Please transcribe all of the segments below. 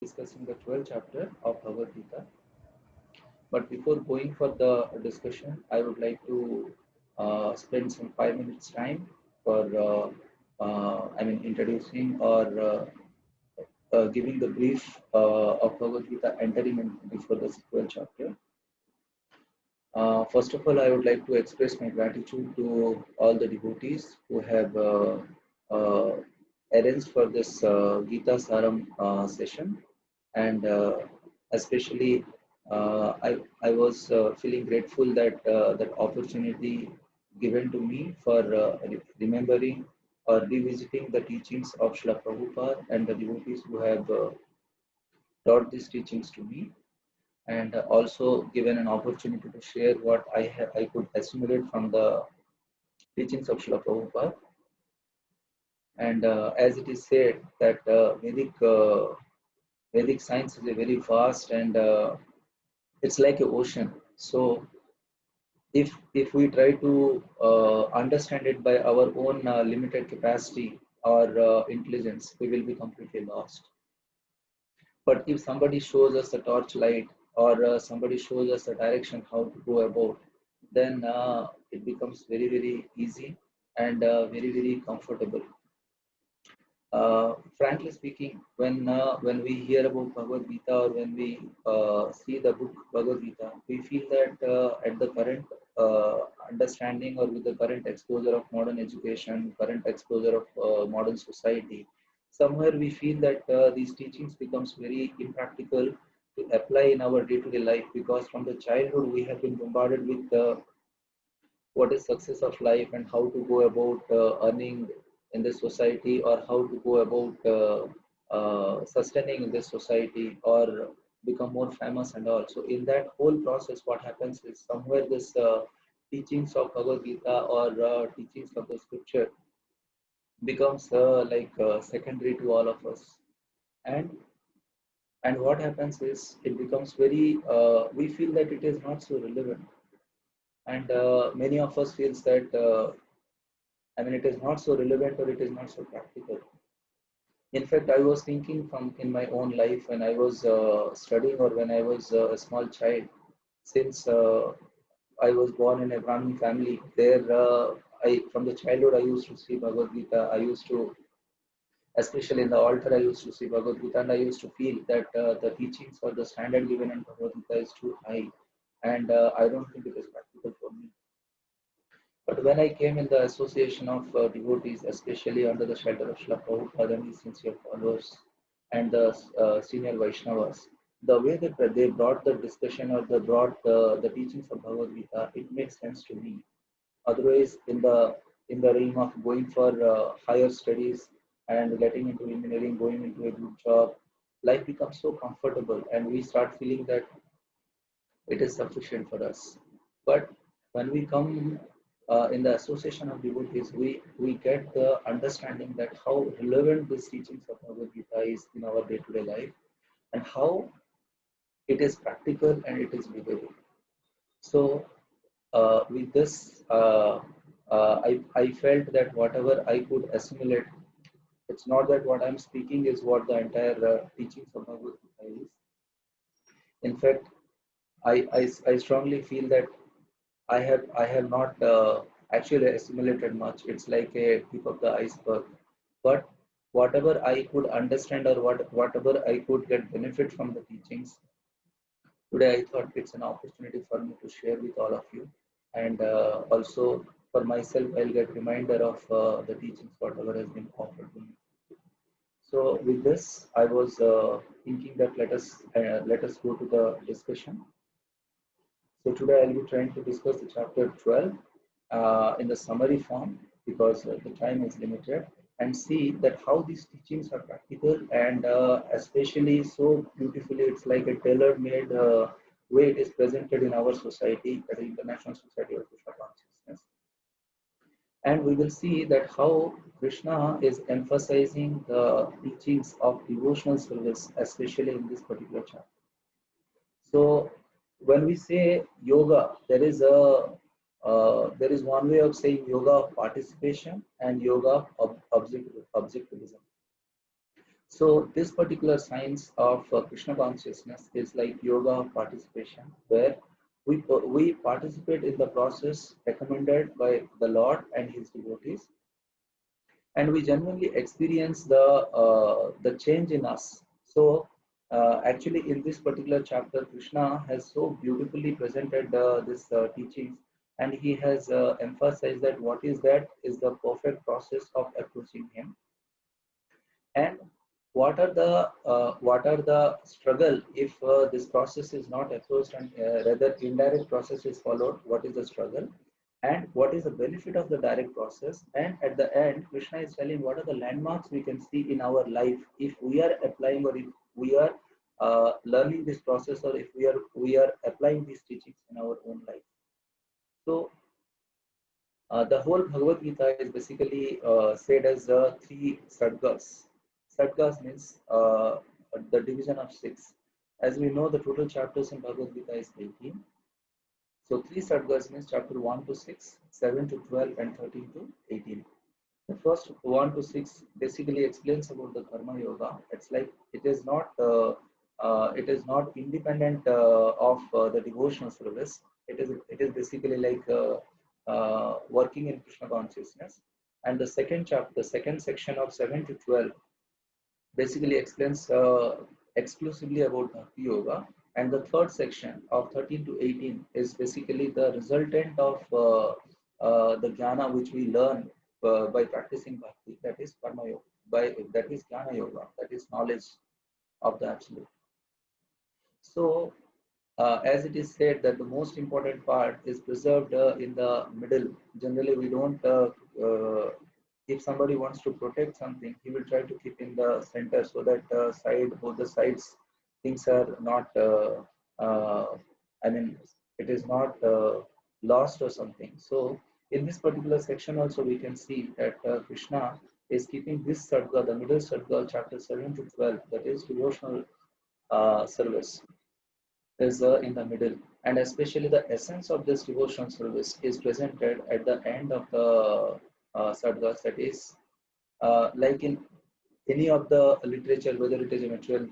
discussing the 12th chapter of Bhagavad Gita. But before going for the discussion, I would like to spend some 5 minutes time for, introducing or giving the brief of Bhagavad Gita entering in before the 12th chapter. First of all, I would like to express my gratitude to all the devotees who have uh, arranged for this Gita Saram session, and especially I was feeling grateful that that opportunity given to me for remembering or revisiting the teachings of Srila Prabhupada and the devotees who have taught these teachings to me, and also given an opportunity to share what I could assimilate from the teachings of Srila Prabhupada. And as it is said that Vedic science is a very vast and it's like an ocean. So if we try to understand it by our own limited capacity or intelligence, we will be completely lost. But if somebody shows us the torchlight or somebody shows us the direction how to go about, then it becomes very, very easy and very, very comfortable. Frankly speaking, when we hear about Bhagavad Gita or when we see the book Bhagavad Gita, we feel that at the current understanding or with the current exposure of modern education, current exposure of modern society, somewhere we feel that these teachings becomes very impractical to apply in our day-to-day life, because from the childhood we have been bombarded with what is success of life and how to go about earning in this society, or how to go about sustaining in this society or become more famous and all. So in that whole process, what happens is somewhere this teachings of Bhagavad Gita or teachings of the scripture becomes secondary to all of us. And and what happens is it becomes very we feel that it is not so relevant, and many of us feels that it is not so relevant or it is not so practical. In fact, I was thinking from in my own life when I was studying or when I was a small child. Since I was born in a Brahmin family, there I from the childhood I used to see Bhagavad Gita. I used to, especially in the altar, I used to see Bhagavad Gita, and I used to feel that the teachings or the standard given in Bhagavad Gita is too high, and I don't think it is practical for me. But when I came in the association of devotees, especially under the shelter of Srila Prabhupada and his sincere followers and the senior Vaishnavas, the way that they brought the discussion or they brought the teachings of Bhagavad Gita, it makes sense to me. Otherwise, in the realm of going for higher studies and getting into engineering, going into a good job, life becomes so comfortable, and we start feeling that it is sufficient for us. But when we come in the association of devotees, we get the understanding that how relevant these teachings of Bhagavad Gita is in our day-to-day life, and how it is practical and it is livable. So with this, I felt that whatever I could assimilate, it's not that what I'm speaking is what the entire teachings of Bhagavad Gita is. In fact, I strongly feel that I have not actually assimilated much. It's like a tip of the iceberg. But whatever I could understand or whatever I could get benefit from the teachings, today I thought it's an opportunity for me to share with all of you. And also for myself, I'll get reminder of the teachings, whatever has been offered to me. So with this, I was thinking that let us go to the discussion. So today I'll be trying to discuss the chapter 12 in the summary form, because the time is limited, and see that how these teachings are practical and especially so beautifully. It's like a tailor-made way it is presented in our society, that is International Society of Krishna Consciousness. And we will see that how Krishna is emphasizing the teachings of devotional service, especially in this particular chapter. So when we say yoga, there is one way of saying yoga of participation and yoga of objectivism. So this particular science of Krishna consciousness is like yoga of participation, where we participate in the process recommended by the Lord and His devotees, and we genuinely experience the change in us. So actually, in this particular chapter, Krishna has so beautifully presented this teachings, and he has emphasized that what is the perfect process of approaching Him, and what are the struggle if this process is not approached and rather indirect process is followed. What is the struggle and what is the benefit of the direct process? And at the end, Krishna is telling what are the landmarks we can see in our life if we are applying, or if we are learning this process, or if we are applying these teachings in our own life. So the whole Bhagavad Gita is basically said as three sadgas. Sadgas means the division of six. As we know, the total chapters in Bhagavad Gita is 18. So three sadgas means chapter 1 to 6, 7 to 12, and 13 to 18. The first 1 to 6 basically explains about the karma yoga. It's like it is not independent of the devotional service. It is basically like working in Krishna consciousness. And the second chapter, the second section of 7 to 12 basically explains exclusively about Bhakti Yoga. And the third section of 13 to 18 is basically the resultant of the jnana which we learn by practicing Bhakti, that is Karma Yoga, that is Jnana Yoga, that is knowledge of the Absolute. So, as it is said that the most important part is preserved in the middle. Generally, we don't if somebody wants to protect something, he will try to keep in the center so that both the sides, things are not, I mean, it is not lost or something. So in this particular section also we can see that Krishna is keeping this sadga, the middle sadga, chapter 7 to 12, that is devotional service, is in the middle. And especially the essence of this devotional service is presented at the end of the sadgas, that is like in any of the literature, whether it is a material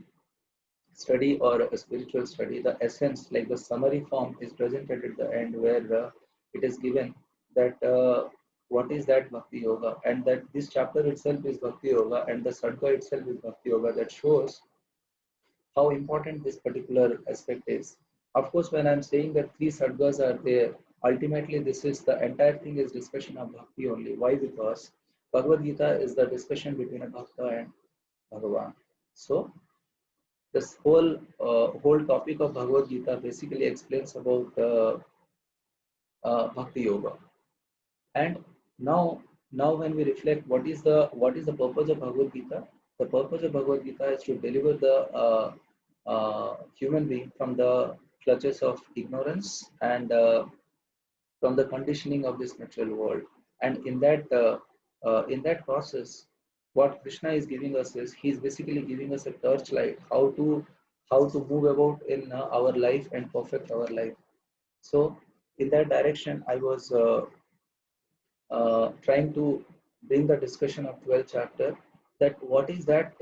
study or a spiritual study, the essence, like the summary form, is presented at the end, where it is given that what is that Bhakti Yoga, and that this chapter itself is Bhakti Yoga, and the Sadka itself is Bhakti Yoga. That shows how important this particular aspect is. Of course, when I'm saying that three sadgas are there, ultimately this is the entire thing is discussion of Bhakti only. Why? Because Bhagavad Gita is the discussion between a Bhakta and Bhagavan. So this whole topic of Bhagavad Gita basically explains about Bhakti Yoga. And now, when we reflect, what is the purpose of Bhagavad Gita? The purpose of Bhagavad Gita is to deliver the human being from the clutches of ignorance and from the conditioning of this material world. And in that process, what Krishna is giving us is he's basically giving us a torchlight how to move about in our life and perfect our life. So in that direction, I was trying to bring the discussion of 12th chapter, that what is that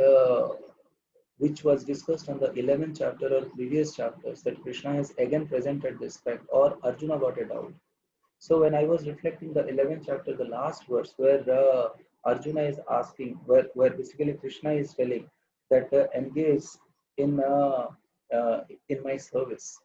which was discussed on the 11th chapter or previous chapters, that Krishna has again presented this fact, or Arjuna got a doubt. So when I was reflecting the 11th chapter, the last verse where Arjuna is asking, where basically Krishna is telling that engage in uh, in my service.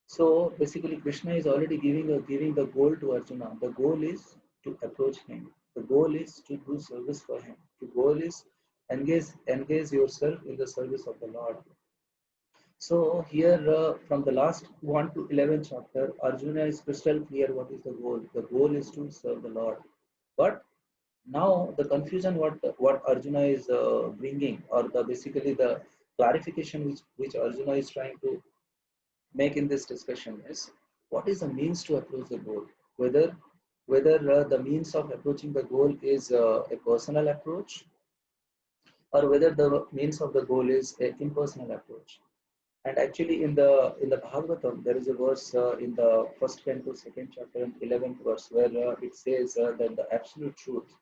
So basically, Krishna is already giving the goal to Arjuna. The goal is to approach him. The goal is to do service for him. The goal is engage yourself in the service of the Lord. So here, from the last 1 to 11 chapter, Arjuna is crystal clear what is the goal. The goal is to serve the Lord. But now the confusion what Arjuna is bringing, or the basically the clarification which Arjuna is trying to make in this discussion is what is the means to approach the goal, whether the means of approaching the goal is a personal approach, or whether the means of the goal is an impersonal approach. And actually in the Bhagavatam there is a verse in the first canto second chapter and 11th verse where it says that the absolute truth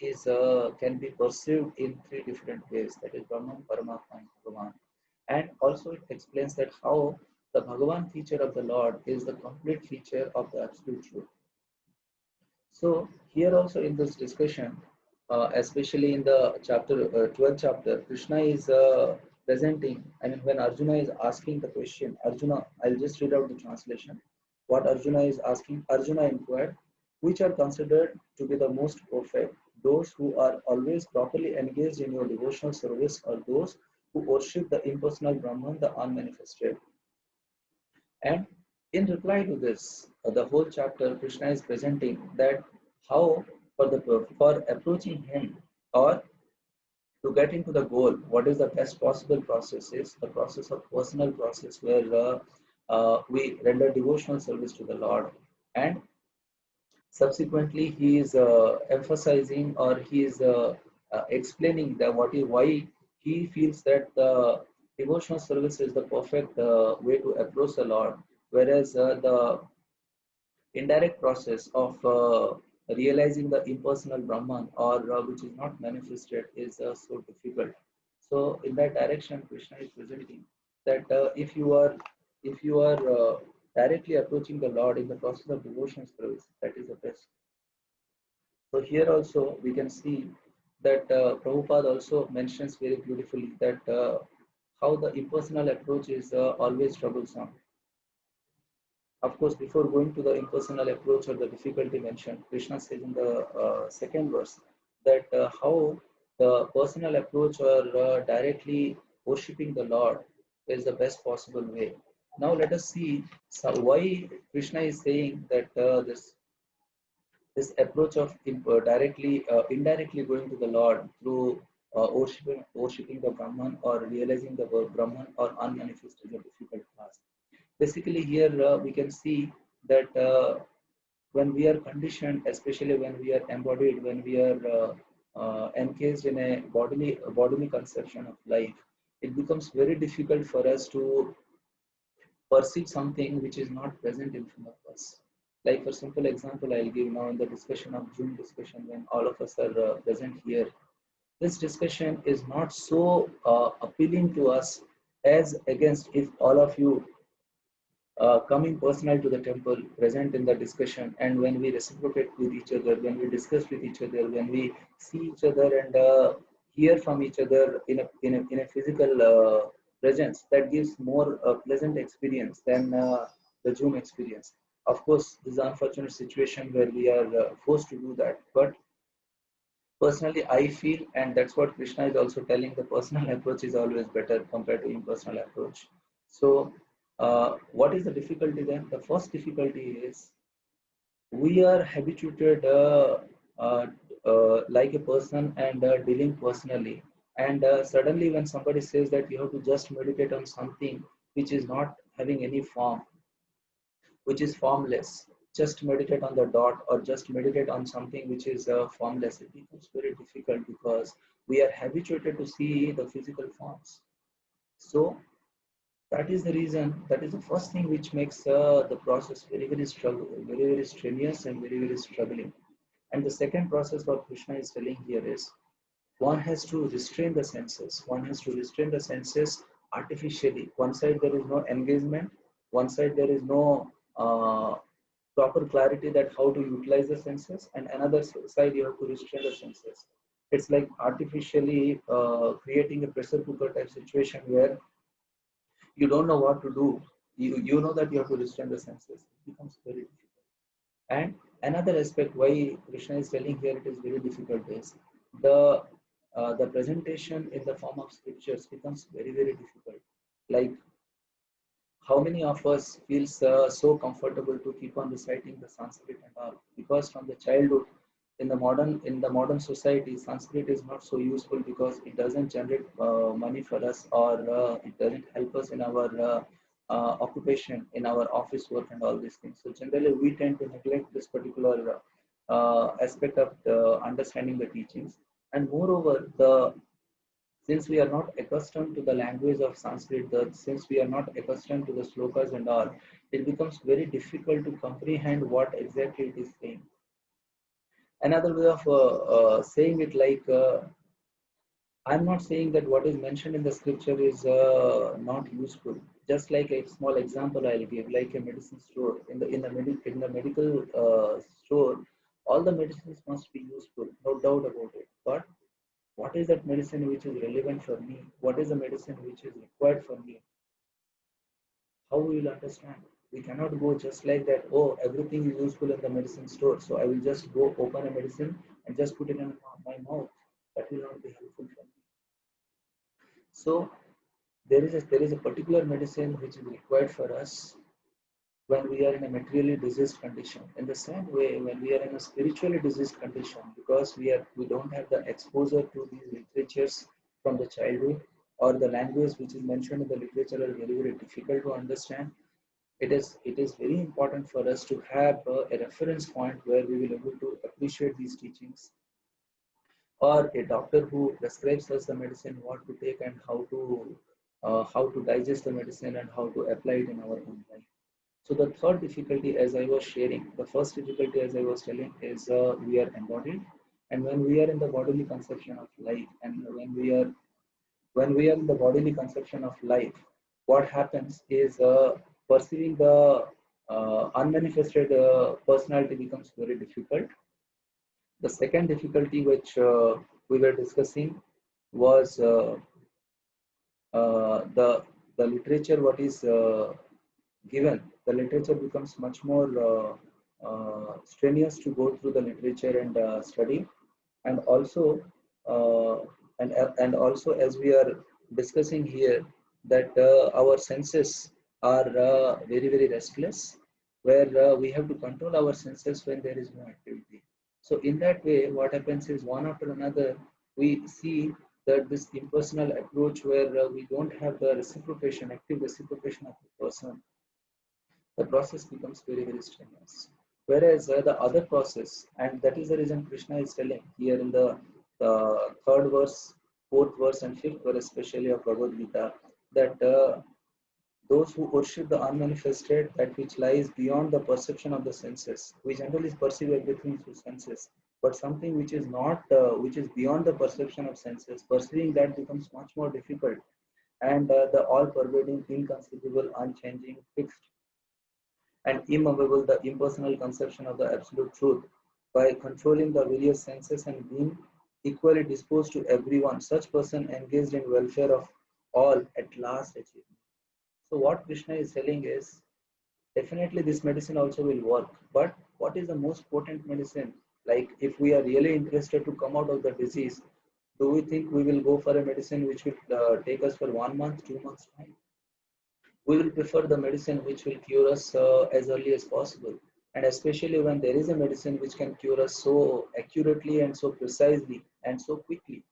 can be perceived in three different ways. That is Brahman, Paramatma, and Bhagavan. And also it explains that how the Bhagavan feature of the Lord is the complete feature of the absolute truth. So here also in this discussion, especially in the chapter 12th chapter, Krishna is presenting. I mean, when Arjuna is asking the question, Arjuna, I'll just read out the translation. What Arjuna is asking, Arjuna inquired, which are considered to be the most perfect, those who are always properly engaged in your devotional service, or those who worship the impersonal Brahman, the unmanifested? And in reply to this, the whole chapter, Krishna is presenting that how for approaching him or to get into the goal, what is the best possible process is the process of personal process where we render devotional service to the Lord, and subsequently he is emphasizing or he is explaining that why he feels that the devotional service is the perfect way to approach the Lord, whereas the indirect process of realizing the impersonal Brahman or which is not manifested is so difficult. So in that direction, Krishna is presenting that if you are directly approaching the Lord in the process of devotional service, that is the best. So here also we can see that Prabhupada also mentions very beautifully that how the impersonal approach is always troublesome. Of course, before going to the impersonal approach or the difficulty mentioned, Krishna says in the second verse that how the personal approach or directly worshipping the Lord is the best possible way. Now let us see why Krishna is saying that this approach of indirectly going to the Lord through worshipping the Brahman or realizing the Brahman or unmanifest is a difficult task. Basically, here we can see that when we are conditioned, especially when we are embodied, when we are encased in a bodily conception of life, it becomes very difficult for us to perceive something which is not present in front of us. Like for simple example, I'll give now in the discussion of Zoom discussion when all of us are present here. This discussion is not so appealing to us as against if all of you coming personal to the temple, present in the discussion, and when we reciprocate with each other, when we discuss with each other, when we see each other and hear from each other in a physical presence, that gives more pleasant experience than the Zoom experience. Of course, this is an unfortunate situation where we are forced to do that, but personally, I feel, and that's what Krishna is also telling, the personal approach is always better compared to impersonal approach. So, what is the difficulty then? The first difficulty is we are habituated uh, like a person and dealing personally. And suddenly, when somebody says that you have to just meditate on something which is not having any form, which is formless, just meditate on the dot or just meditate on something which is formless, it becomes very difficult because we are habituated to see the physical forms. So that is the reason, that is the first thing which makes the process very struggle, very strenuous and very struggling. And the second process what Krishna is telling here is one has to restrain the senses. One has to restrain the senses artificially. One side there is no engagement. One side there is no proper clarity that how to utilize the senses, and another side you have to restrain the senses. It's like artificially creating a pressure cooker type situation where you don't know what to do. You know that you have to restrain the senses. It becomes very difficult. And another aspect why Krishna is telling here it is very difficult is the presentation in the form of scriptures becomes very difficult. Like how many of us feels so comfortable to keep on reciting the Sanskrit and all, because from the childhood in the modern society Sanskrit is not so useful because it doesn't generate money for us, or it doesn't help us in our occupation, in our office work and all these things. So generally we tend to neglect this particular aspect of understanding the teachings. And moreover, the since we are not accustomed to the language of Sanskrit, since we are not accustomed to the slokas and all, it becomes very difficult to comprehend what exactly it is saying. Another way of saying it, like I'm not saying that what is mentioned in the scripture is not useful. Just like a small example I'll give, like a medicine store. In the medical store, all the medicines must be useful, no doubt about it. But what is that medicine which is relevant for me? What is the medicine which is required for me? How we will understand? We cannot go just like that. Oh, everything is useful in the medicine store, so I will just go open a medicine and just put it in my mouth. That will not be helpful for me. So there is a particular medicine which is required for us when we are in a materially diseased condition. In the same way, when we are in a spiritually diseased condition, because we don't have the exposure to these literatures from the childhood, or the language which is mentioned in the literature are very, very difficult to understand. It is very important for us to have a reference point where we will be able to appreciate these teachings, or a doctor who prescribes us the medicine, what to take and how to digest the medicine and how to apply it in our own life. So the third difficulty, as I was sharing, the first difficulty, as I was telling, is we are embodied, and when we are in the bodily conception of life, and when we are in the bodily conception of life, what happens is perceiving the unmanifested personality becomes very difficult. The second difficulty which we were discussing was the literature what is given. The literature becomes much more strenuous to go through the literature and study, and also uh, and also, as we are discussing here, that our senses are very, very restless, where we have to control our senses when there is no activity. So in that way, what happens is, one after another, we see that this impersonal approach, where we don't have the reciprocation, active reciprocation of the person, the process becomes very, very strenuous. Whereas the other process, and that is the reason Krishna is telling here in the third verse, fourth verse, and fifth verse, especially of Bhagavad Gita, that those who worship the unmanifested, that which lies beyond the perception of the senses. We generally perceive everything through senses, but something which is not, which is beyond the perception of senses, perceiving that becomes much more difficult. And the all-pervading, inconceivable, unchanging, fixed, and immovable, the impersonal conception of the absolute truth, by controlling the various senses and being equally disposed to everyone, such person engaged in welfare of all at last achieve. So what Krishna is telling is, definitely this medicine also will work, but what is the most potent medicine? Like, if we are really interested to come out of the disease, do we think we will go for a medicine which will take us for 1 month, 2 months time? We will prefer the medicine which will cure us as early as possible. And especially when there is a medicine which can cure us so accurately and so precisely and so quickly,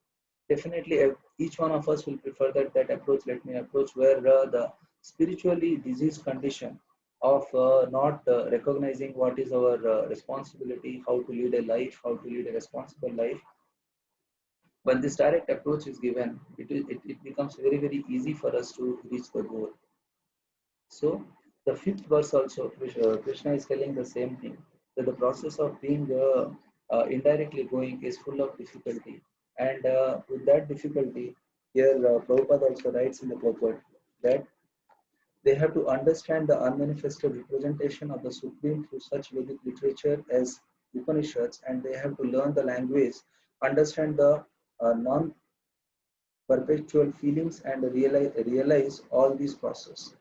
definitely each one of us will prefer that approach. Let me approach where the spiritually diseased condition of not recognizing what is our responsibility, how to lead a life, how to lead a responsible life. When this direct approach is given, it becomes very, very easy for us to reach the goal. So the fifth verse also, Krishna is telling the same thing, that the process of being indirectly going is full of difficulty. And with that difficulty, here Prabhupada also writes in the purport that they have to understand the unmanifested representation of the Supreme through such Vedic literature as Upanishads, and they have to learn the language, understand the non-perpetual feelings, and realize all these processes.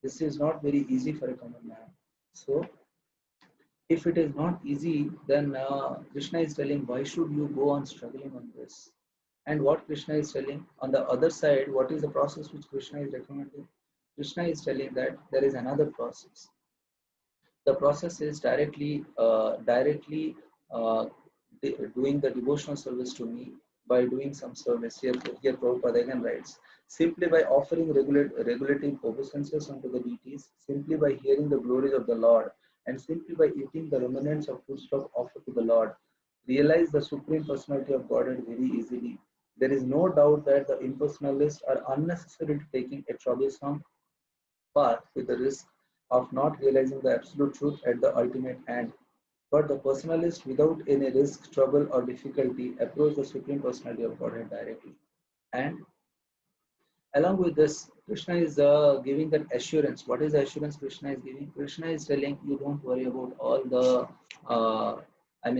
This is not very easy for a common man. So, if it is not easy, then Krishna is telling, why should you go on struggling on this? And what Krishna is telling, on the other side, what is the process which Krishna is recommending? Krishna is telling that there is another process. The process is directly uh, doing the devotional service to me by doing some service. Here Prabhupada again writes, simply by offering regulative obeisances unto the deities, simply by hearing the glories of the Lord, and simply by eating the remnants of foodstuff offered to the Lord, realize the Supreme Personality of Godhead very easily. There is no doubt that the impersonalists are unnecessarily taking a troublesome path with the risk of not realizing the absolute truth at the ultimate end. But the personalist, without any risk, trouble, or difficulty, approach the Supreme Personality of Godhead directly. And along with this, Krishna is giving that assurance. What is the assurance Krishna is giving? Krishna is telling you don't worry about all the,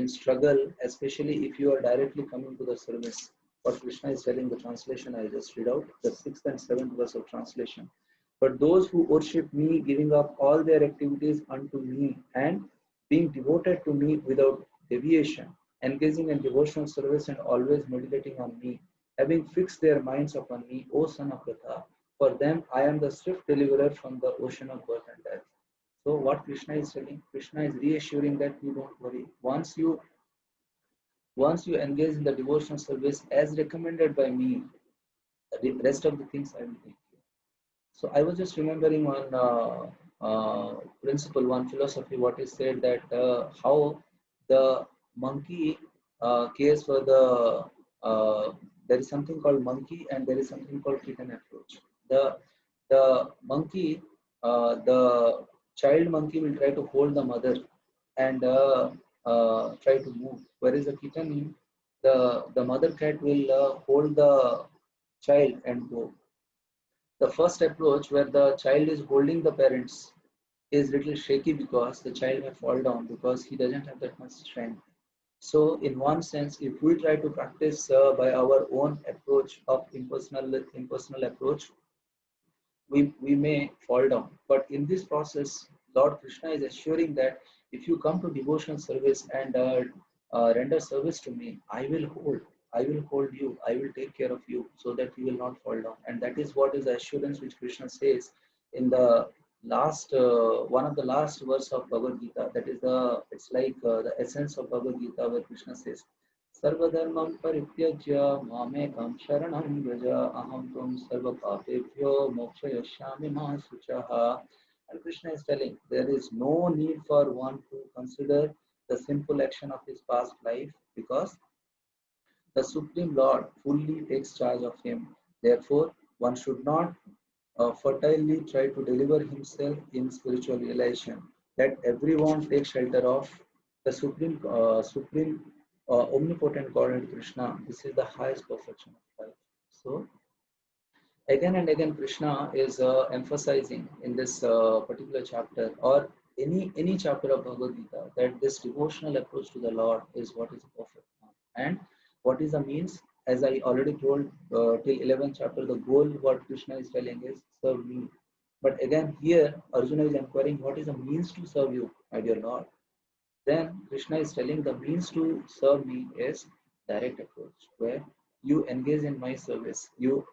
struggle, especially if you are directly coming to the service. What Krishna is telling, the translation I just read out, the 6th and 7th verse of translation. But those who worship me, giving up all their activities unto me and being devoted to me without deviation, engaging in devotional service and always meditating on me, having fixed their minds upon me, O son of Pratha, for them I am the swift deliverer from the ocean of birth and death. So what Krishna is telling, Krishna is reassuring that you don't worry. Once you engage in the devotional service as recommended by me, the rest of the things I will take care. So I was just remembering one principle, one philosophy, what is said that how the monkey cares for the, there is something called monkey and there is something called kitten approach. The monkey, the child monkey will try to hold the mother and try to move, whereas the kitten, the mother cat will hold the child and go. The first approach where the child is holding the parents is little shaky because the child may fall down because he doesn't have that much strength. So in one sense, if we try to practice by our own approach of impersonal approach, we may fall down. But in this process, Lord Krishna is assuring that if you come to devotional service and render service to me, I will hold you, I will take care of you so that you will not fall down. And that is what is the assurance which Krishna says in the last, one of the last verse of Bhagavad Gita. That is it's like the essence of Bhagavad Gita where Krishna says, सर्वधर्मं परित्यज्य मामेकं शरणं व्रज अहं त्वं सर्वपापेभ्यो मोक्षयिष्यामि मा शुचः. And Krishna is telling there is no need for one to consider the sinful action of his past life because the Supreme Lord fully takes charge of him. Therefore, one should not fertilely try to deliver himself in spiritual realization. Let everyone take shelter of the Supreme Omnipotent God and Krishna. This is the highest perfection of life. So, again and again, Krishna is emphasizing in this particular chapter or any chapter of Bhagavad Gita that this devotional approach to the Lord is what is perfect. And what is the means? As I already told till 11th chapter, the goal what Krishna is telling is serve me. But again here, Arjuna is inquiring what is the means to serve you, my dear Lord. Then Krishna is telling the means to serve me is direct approach, where you engage in my service. You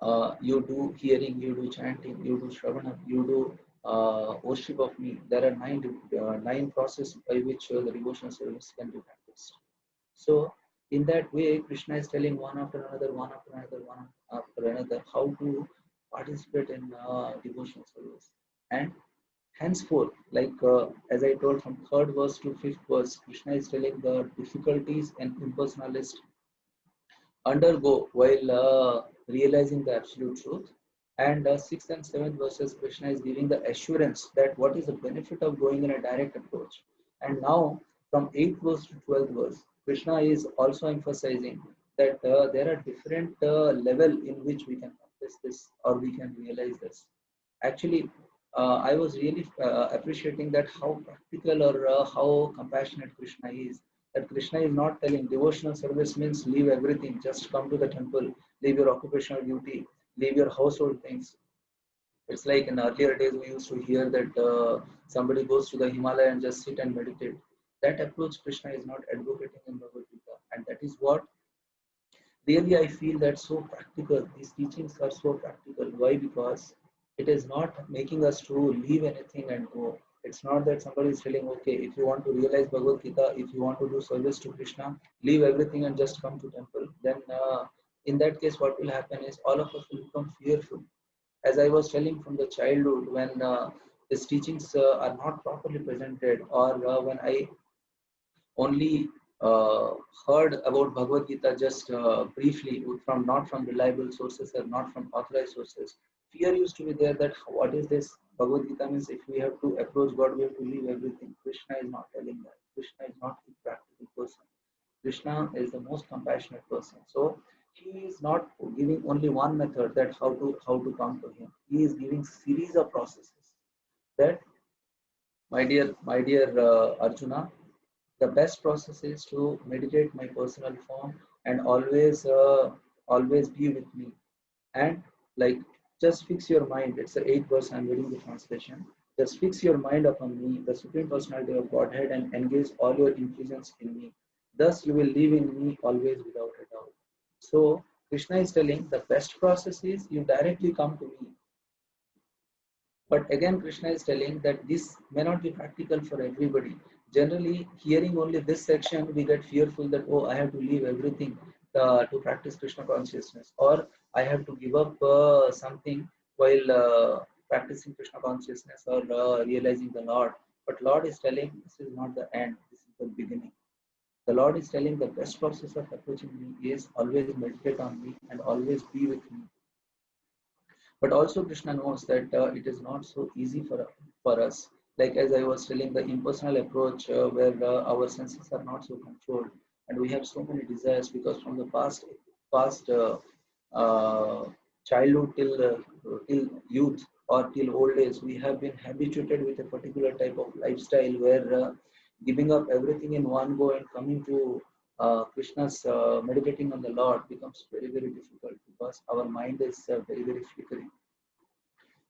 do hearing, you do chanting, you do shravana, you do worship of me. There are nine processes by which the devotional service can be practiced. So in that way, Krishna is telling one after another, one after another, how to participate in devotional service. And henceforth, like as I told from third verse to fifth verse, Krishna is telling the difficulties and impersonalist undergo while realizing the absolute truth. And sixth and seventh verses, Krishna is giving the assurance that what is the benefit of going in a direct approach. And now, from 8th verse to 12th verse, Krishna is also emphasizing that there are different level in which we can practice this or we can realize this. Actually, I was really appreciating that how practical or how compassionate Krishna is. That Krishna is not telling devotional service means leave everything, just come to the temple, leave your occupational duty, leave your household things. It's like in earlier days we used to hear that somebody goes to the Himalaya and just sit and meditate. That approach Krishna is not advocating in Bhagavad Gita, and that is what really I feel that so practical. These teachings are so practical. Why? Because it is not making us to leave anything and go. It's not that somebody is telling, okay, if you want to realize Bhagavad Gita, if you want to do service to Krishna, leave everything and just come to temple. Then in that case, what will happen is all of us will become fearful. As I was telling from the childhood, when these teachings are not properly presented, or when I only heard about Bhagavad Gita just briefly from not from reliable sources or not from authorized sources. Fear used to be there that what is this? Bhagavad Gita means if we have to approach God, we have to leave everything. Krishna is not telling that. Krishna is not a practical person. Krishna is the most compassionate person. So he is not giving only one method that how to come to him. He is giving series of processes that, my dear Arjuna, the best process is to meditate my personal form and always be with me. And like, just fix your mind. It's the eighth verse. I'm reading the translation. Just fix your mind upon me, the supreme personality of Godhead, and engage all your infusions in me. Thus you will live in me always without a doubt. So Krishna is telling the best process is you directly come to me. But again, Krishna is telling that this may not be practical for everybody. Generally, hearing only this section, we get fearful that, oh, I have to leave everything to practice Krishna consciousness, or I have to give up something while practicing Krishna consciousness or realizing the Lord. But Lord is telling this is not the end, this is the beginning. The Lord is telling the best process of approaching me is always meditate on me and always be with me. But also Krishna knows that it is not so easy for us. Like as I was telling, the impersonal approach where our senses are not so controlled, and we have so many desires because from the past uh, childhood till youth or till old age, we have been habituated with a particular type of lifestyle where giving up everything in one go and coming to Krishna's meditating on the Lord becomes very difficult because our mind is very flickering.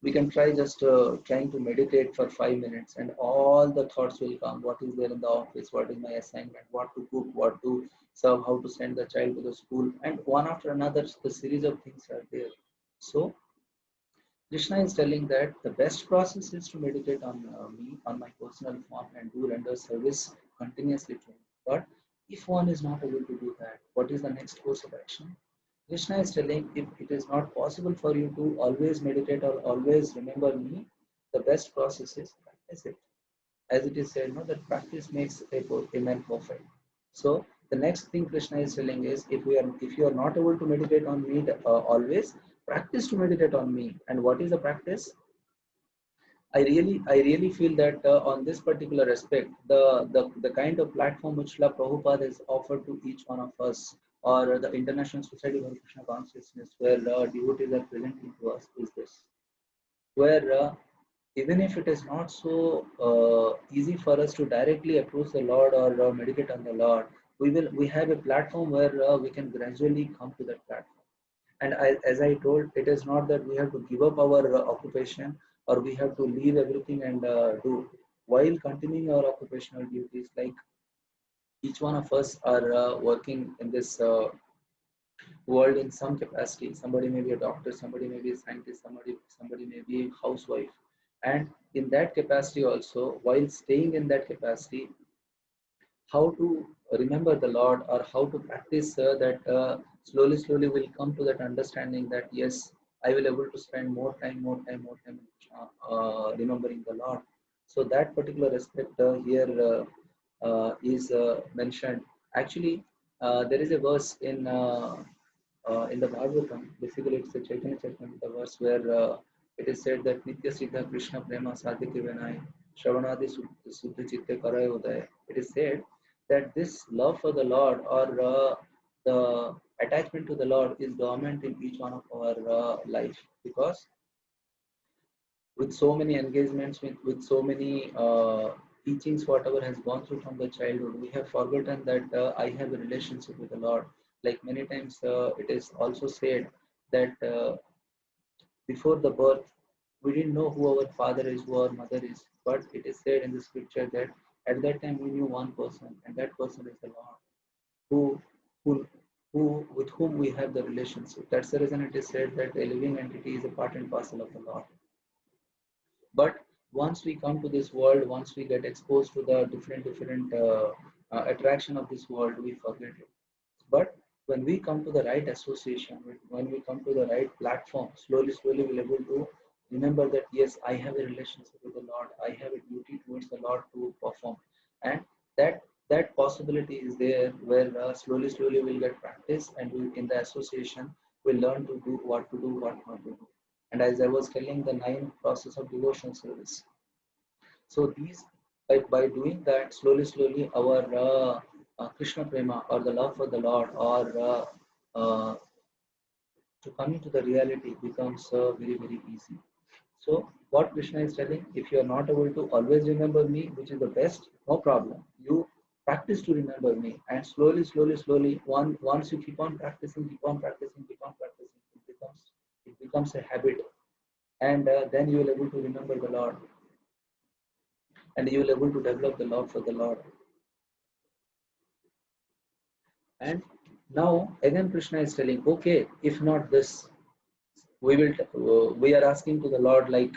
We can try just trying to meditate for 5 minutes and all the thoughts will come. What is there in the office? What is my assignment? What to cook? What to serve? How to send the child to the school? And one after another, the series of things are there. So Krishna is telling that the best process is to meditate on me, on my personal form, and do render service continuously to me. But if one is not able to do that, what is the next course of action? Krishna is telling, if it is not possible for you to always meditate or always remember me, the best process is practice it. As it is said, no, that practice makes a man perfect. So the next thing Krishna is telling is, if you are not able to meditate on me always, practice to meditate on me. And what is the practice? I really feel that on this particular aspect, the kind of platform which La Prabhupada has offered to each one of us, or the International Society for Krishna Consciousness, where devotees are presenting to us, is this, where even if it is not so easy for us to directly approach the Lord or meditate on the Lord, we have a platform where we can gradually come to that platform. And as I told, it is not that we have to give up our occupation or we have to leave everything and do while continuing our occupational duties. Like each one of us are working in this world in some capacity. Somebody may be a doctor, somebody may be a scientist, somebody may be a housewife. And in that capacity also, while staying in that capacity, how to remember the Lord or how to practice that slowly will come to that understanding that yes, I will able to spend more time remembering the Lord. So that particular aspect here is mentioned. Actually, there is a verse in the Bhagavatam. Basically, it's a Chaitanya Charitamrita verse where it is said that Nitya Siddha Krishna Prema Sadhike Vinay Shravanadi Suddha Chitte Karaya Udaya. It is said that this love for the Lord or the attachment to the Lord is dormant in each one of our life, because with so many engagements, with so many teachings, whatever has gone through from the childhood, we have forgotten that I have a relationship with the Lord. Like many times, it is also said that before the birth, we didn't know who our father is, who our mother is. But it is said in the scripture that at that time we knew one person, and that person is the Lord, who, who, who with whom we have the relationship. That's the reason it is said that a living entity is a part and parcel of the Lord. But once we come to this world, once we get exposed to the different attraction of this world, we forget it. But when we come to the right association, when we come to the right platform, slowly we'll able to remember that yes, I have a relationship with the Lord, I have a duty towards the Lord to perform. And that possibility is there where slowly we'll get practice, and we in the association we'll learn to do what not to do. And as I was telling, the 9 process of devotion service. So these, by doing that, slowly, our Krishna prema, or the love for the Lord, or to come into the reality, becomes very easy. So what Krishna is telling, if you are not able to always remember me, which is the best, no problem. You practice to remember me, and slowly, once you keep on practicing, it becomes a habit, and then you will able to remember the Lord, and you will able to develop the love for the Lord. And now again, Krishna is telling, okay, if not this, we are asking to the Lord, like,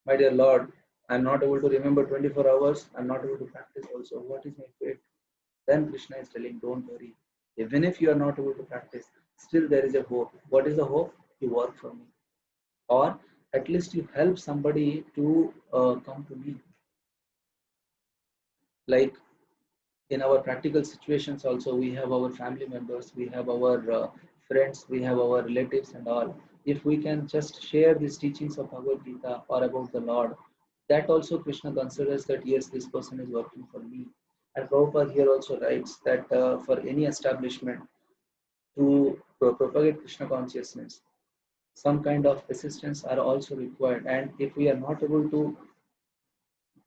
my dear Lord, I'm not able to remember 24 hours. I'm not able to practice also. What is my fate? Then Krishna is telling, don't worry. Even if you are not able to practice, still there is a hope. What is the hope? You work for me. Or at least you help somebody to come to me. Like in our practical situations also, we have our family members, we have our friends, we have our relatives and all. If we can just share these teachings of Bhagavad Gita or about the Lord, that also Krishna considers that yes, this person is working for me. And Prabhupada here also writes that for any establishment to propagate Krishna consciousness, some kind of assistance are also required. And if we are not able to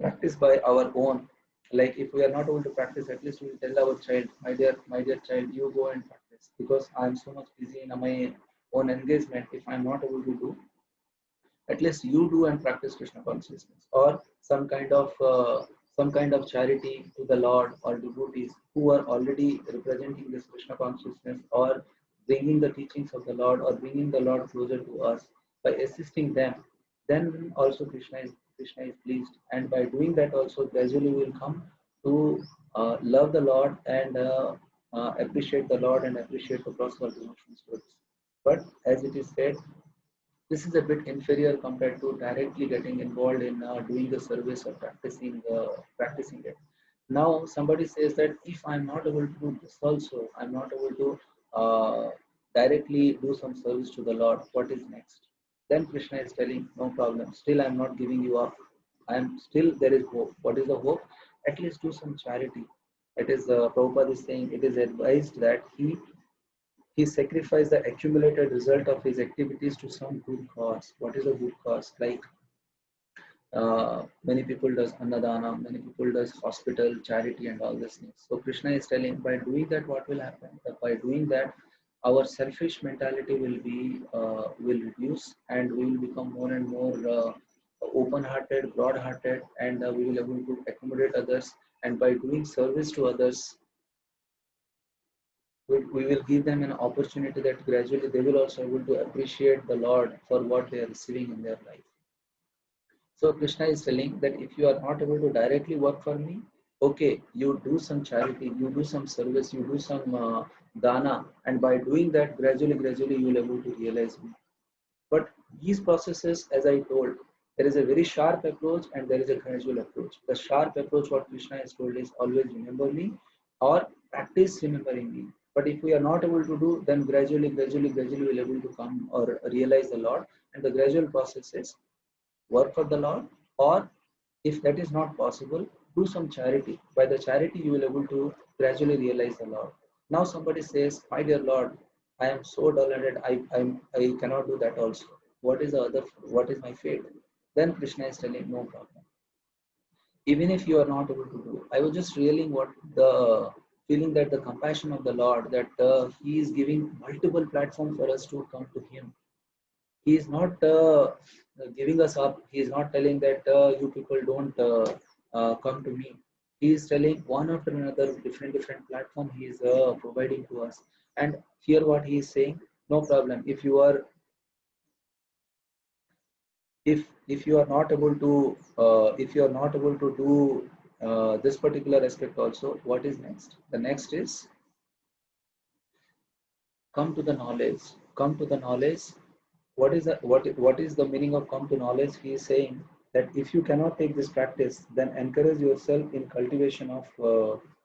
practice by our own, like if we are not able to practice, at least we will tell our child, my dear child, you go and practice, because I am so much busy in my own engagement. If I am not able to do, at least you do and practice Krishna consciousness, or some kind of charity to the Lord, or devotees who are already representing this Krishna consciousness, or bringing the teachings of the Lord, or bringing the Lord closer to us by assisting them. Then also Krishna is pleased, and by doing that also gradually we will come to love the Lord, and appreciate the Lord, and appreciate the prosper devotional service. But as it is said, this is a bit inferior compared to directly getting involved in doing the service or practicing it. Now somebody says that if I'm not able to do this also, I'm not able to directly do some service to the Lord, what is next? Then Krishna is telling, no problem, still I'm not giving you up. I'm still, there is hope. What is the hope? At least do some charity. It is Prabhupada is saying, it is advised that he sacrificed the accumulated result of his activities to some good cause. What is a good cause? Like many people does annadana, many people does hospital, charity, and all these things. So Krishna is telling, by doing that, what will happen? That by doing that, our selfish mentality will reduce, and we will become more and more open-hearted, broad-hearted, and we will able to accommodate others. And by doing service to others, we will give them an opportunity that gradually they will also able to appreciate the Lord for what they are receiving in their life. So Krishna is telling that if you are not able to directly work for me, okay, you do some charity, you do some service, you do some dana, and by doing that, gradually you will able to realize me. But these processes, as I told, there is a very sharp approach and there is a gradual approach. The sharp approach, what Krishna has told, is always remember me, or practice remembering me. But if we are not able to do, then gradually we will able to come or realize the Lord. And the gradual process is work for the Lord, or if that is not possible, do some charity. By the charity, you will able to gradually realize the Lord. Now somebody says, my dear Lord, I am so dull-headed, I cannot do that also. What is the other, what is my fate? Then Krishna is telling, no problem. Even if you are not able to do, I was just realizing what the feeling, that the compassion of the Lord, that He is giving multiple platforms for us to come to Him. He is not giving us up. He is not telling that you people don't come to me. He is telling one after another, different platform he is providing to us. And here what he is saying, no problem. If you are not able to do this particular aspect also, what is next? The next is come to the knowledge. Come to the knowledge. What is the meaning of come to knowledge? He is saying that if you cannot take this practice, then encourage yourself in cultivation of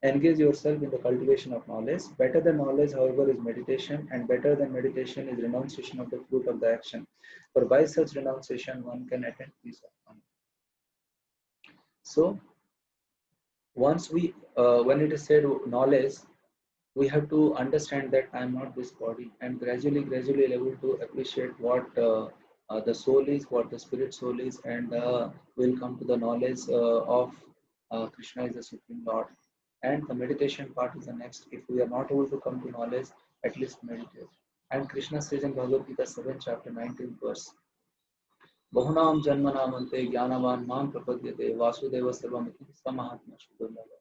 Engage yourself in the cultivation of knowledge. Better than knowledge, however, is meditation, and better than meditation is renunciation of the fruit of the action. For by such renunciation, one can attain peace of mind. So, once we, when it is said knowledge, we have to understand that I am not this body, and gradually able to appreciate what the soul is, what the spirit soul is, and we'll come to the knowledge of Krishna is the Supreme Lord. And the meditation part is the next. If we are not able to come to knowledge, at least meditate. And Krishna says in Bhagavad Gita 7 chapter 19 verse, Bahunam janmanamante jnanavan mam prapadyate vasudeva sarvamiti samahatma shuddhava.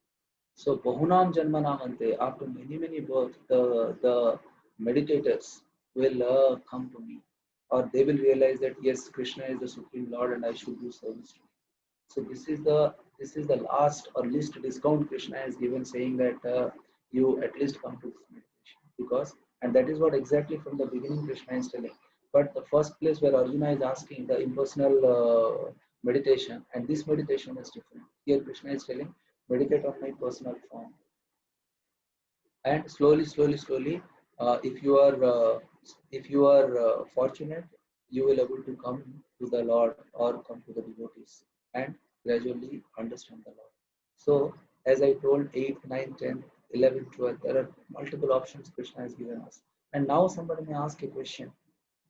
So Bahunam Janmanamante, after many births, the meditators will come to me, or they will realize that yes, Krishna is the Supreme Lord and I should do service to him. So this is the last or least discount Krishna has given, saying that you at least come to this meditation, because, and that is what exactly from the beginning Krishna is telling. But the first place where Arjuna is asking the impersonal meditation, and this meditation is different. Here Krishna is telling, meditate on my personal form, and slowly, if you are fortunate, you will able to come to the Lord or come to the devotees and gradually understand the Lord. So as I told, 8th, 9th, 10th, 11th, 12th, there are multiple options Krishna has given us. And now somebody may ask a question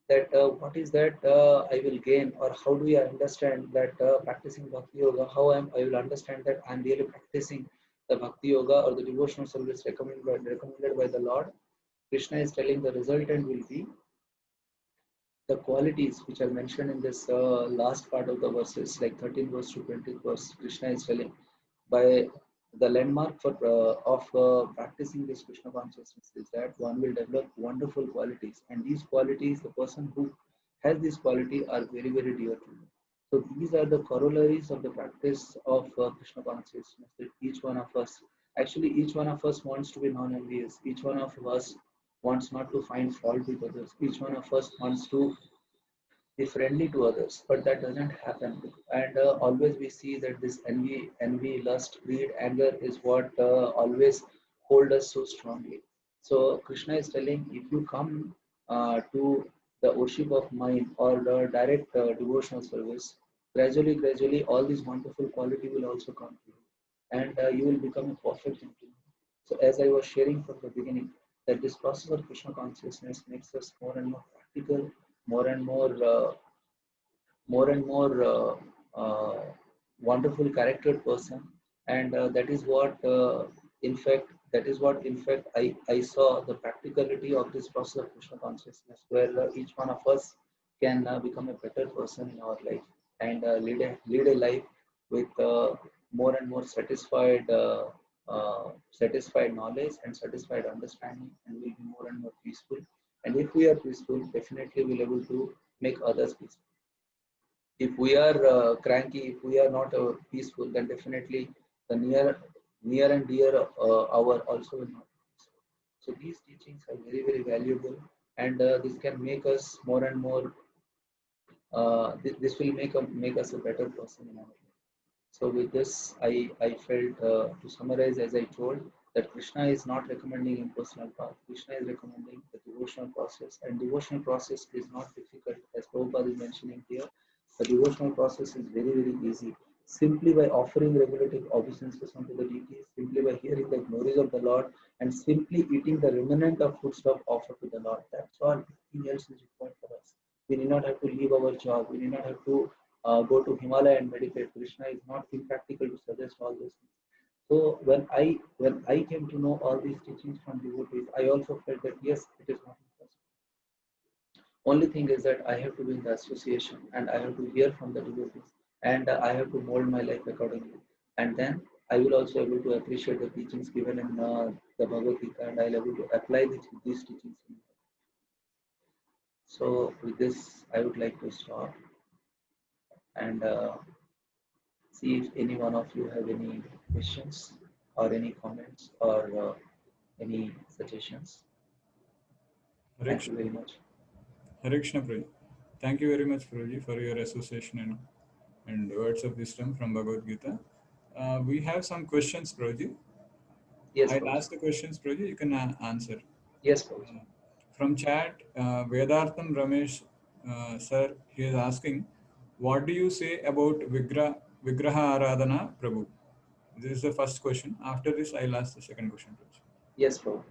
that what is that I will gain, or how do I understand that practicing Bhakti Yoga, I will understand that I'm really practicing the Bhakti Yoga or the devotional service recommended by the Lord. Krishna is telling the resultant will be the qualities which are mentioned in this last part of the verses, like 13 verse to 20 verse. Krishna is telling, by the landmark for of practicing this Krishna consciousness is that one will develop wonderful qualities, and these qualities, the person who has this quality are very dear to me. So these are the corollaries of the practice of Krishna consciousness. That each one of us wants to be non-envious. Each one of us wants not to find fault with others. Each one of us wants to be friendly to others, but that doesn't happen. And always we see that this envy, lust, greed, anger is what always hold us so strongly. So Krishna is telling, if you come to the worship of mind or the direct devotional service, gradually, all these wonderful quality will also come to you, and you will become a perfect gentleman. So as I was sharing from the beginning, that this process of Krishna consciousness makes us more and more practical, more and more wonderful charactered person, and that is what in fact I saw the practicality of this process of Krishna consciousness, where each one of us can become a better person in our life, and lead a life with more and more satisfied knowledge and satisfied understanding, and will be more and more peaceful. And if we are peaceful, definitely we'll able to make others peaceful. If we are cranky, if we are not peaceful, then definitely the near and dear our also will not be peaceful. So these teachings are very valuable, and this can make us more and more. This will make us a better person in our life. So with this, I felt to summarize, as I told, that Krishna is not recommending impersonal path. Krishna is recommending the devotional process, and devotional process is not difficult, as Prabhupada is mentioning here. The devotional process is very easy. Simply by offering regulative obeisances unto the deities, simply by hearing the glories of the Lord, and simply eating the remnant of foodstuff offered to the Lord. That's all. Nothing else is required for us. We need not have to leave our job. We need not have to go to Himalaya and meditate. Krishna is not impractical to suggest all those things. So when I came to know all these teachings from devotees, I also felt that yes, it is not impossible. Only thing is that I have to be in the association, and I have to hear from the devotees, and I have to mold my life accordingly. And then I will also able to appreciate the teachings given in the Bhagavad Gita, and I'll able to apply these teachings. So with this, I would like to stop and see if any one of you have any questions or any comments or any suggestions. Hare Thank you Krishna. very much. Hare Krishna, Prabhu. Thank you very much, Prabhuji, for your association and words of wisdom from Bhagavad Gita. We have some questions, Prabhuji. Yes, I'll Prabhuji. ask the questions, Prabhuji. You can answer. Yes, Prabhuji. From chat, Vedartham Ramesh sir, he is asking, what do you say about Vigraha Aradhana, Prabhu? This is the first question. After this, I'll ask the second question, Prabhu. Yes, Prabhu.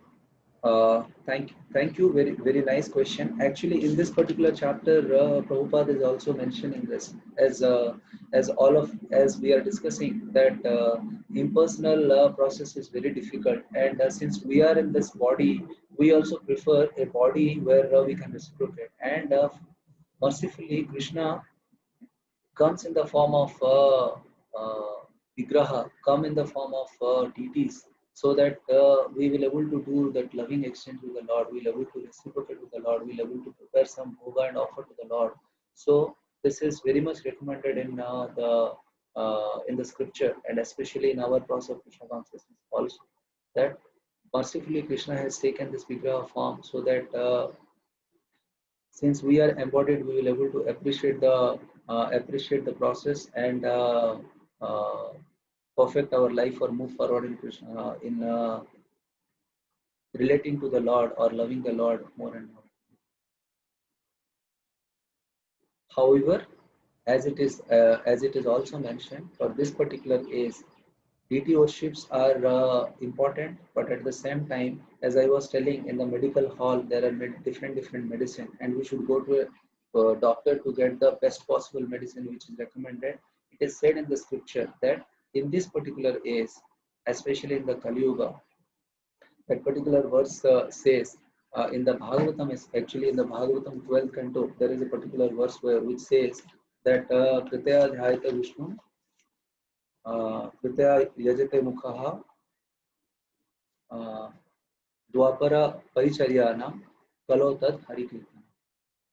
Thank you. Very, very nice question. Actually, in this particular chapter, Prabhupada is also mentioning this as we are discussing that impersonal process is very difficult, and since we are in this body, we also prefer a body where we can reciprocate. And mercifully, Krishna comes in the form of vigraha, come in the form of deities, so that we will able to do that loving exchange with the Lord, we'll able to reciprocate with the Lord, we'll able to prepare some bhoga and offer to the Lord. So this is very much recommended in the scripture, and especially in our process of Krishna consciousness also, that mercifully Krishna has taken this vigraha form so that since we are embodied, we will able to appreciate the process and uh, perfect our life or move forward in Krishna in relating to the Lord or loving the Lord more and more. However, as it is also mentioned, for this particular case, deity worships are important, but at the same time, as I was telling, in the medical hall, there are different medicine, and we should go to a doctor to get the best possible medicine which is recommended. It is said in the scripture that in this particular age, especially in the Kali Yuga, that particular verse says in the Bhagavatam, is actually in the Bhagavatam 12th canto, there is a particular verse which says that Kritya Dhyayata Vishnu कृत्या यजते मुखः द्वापर परिचर्यानां कलो तत् हरिकीर्तन.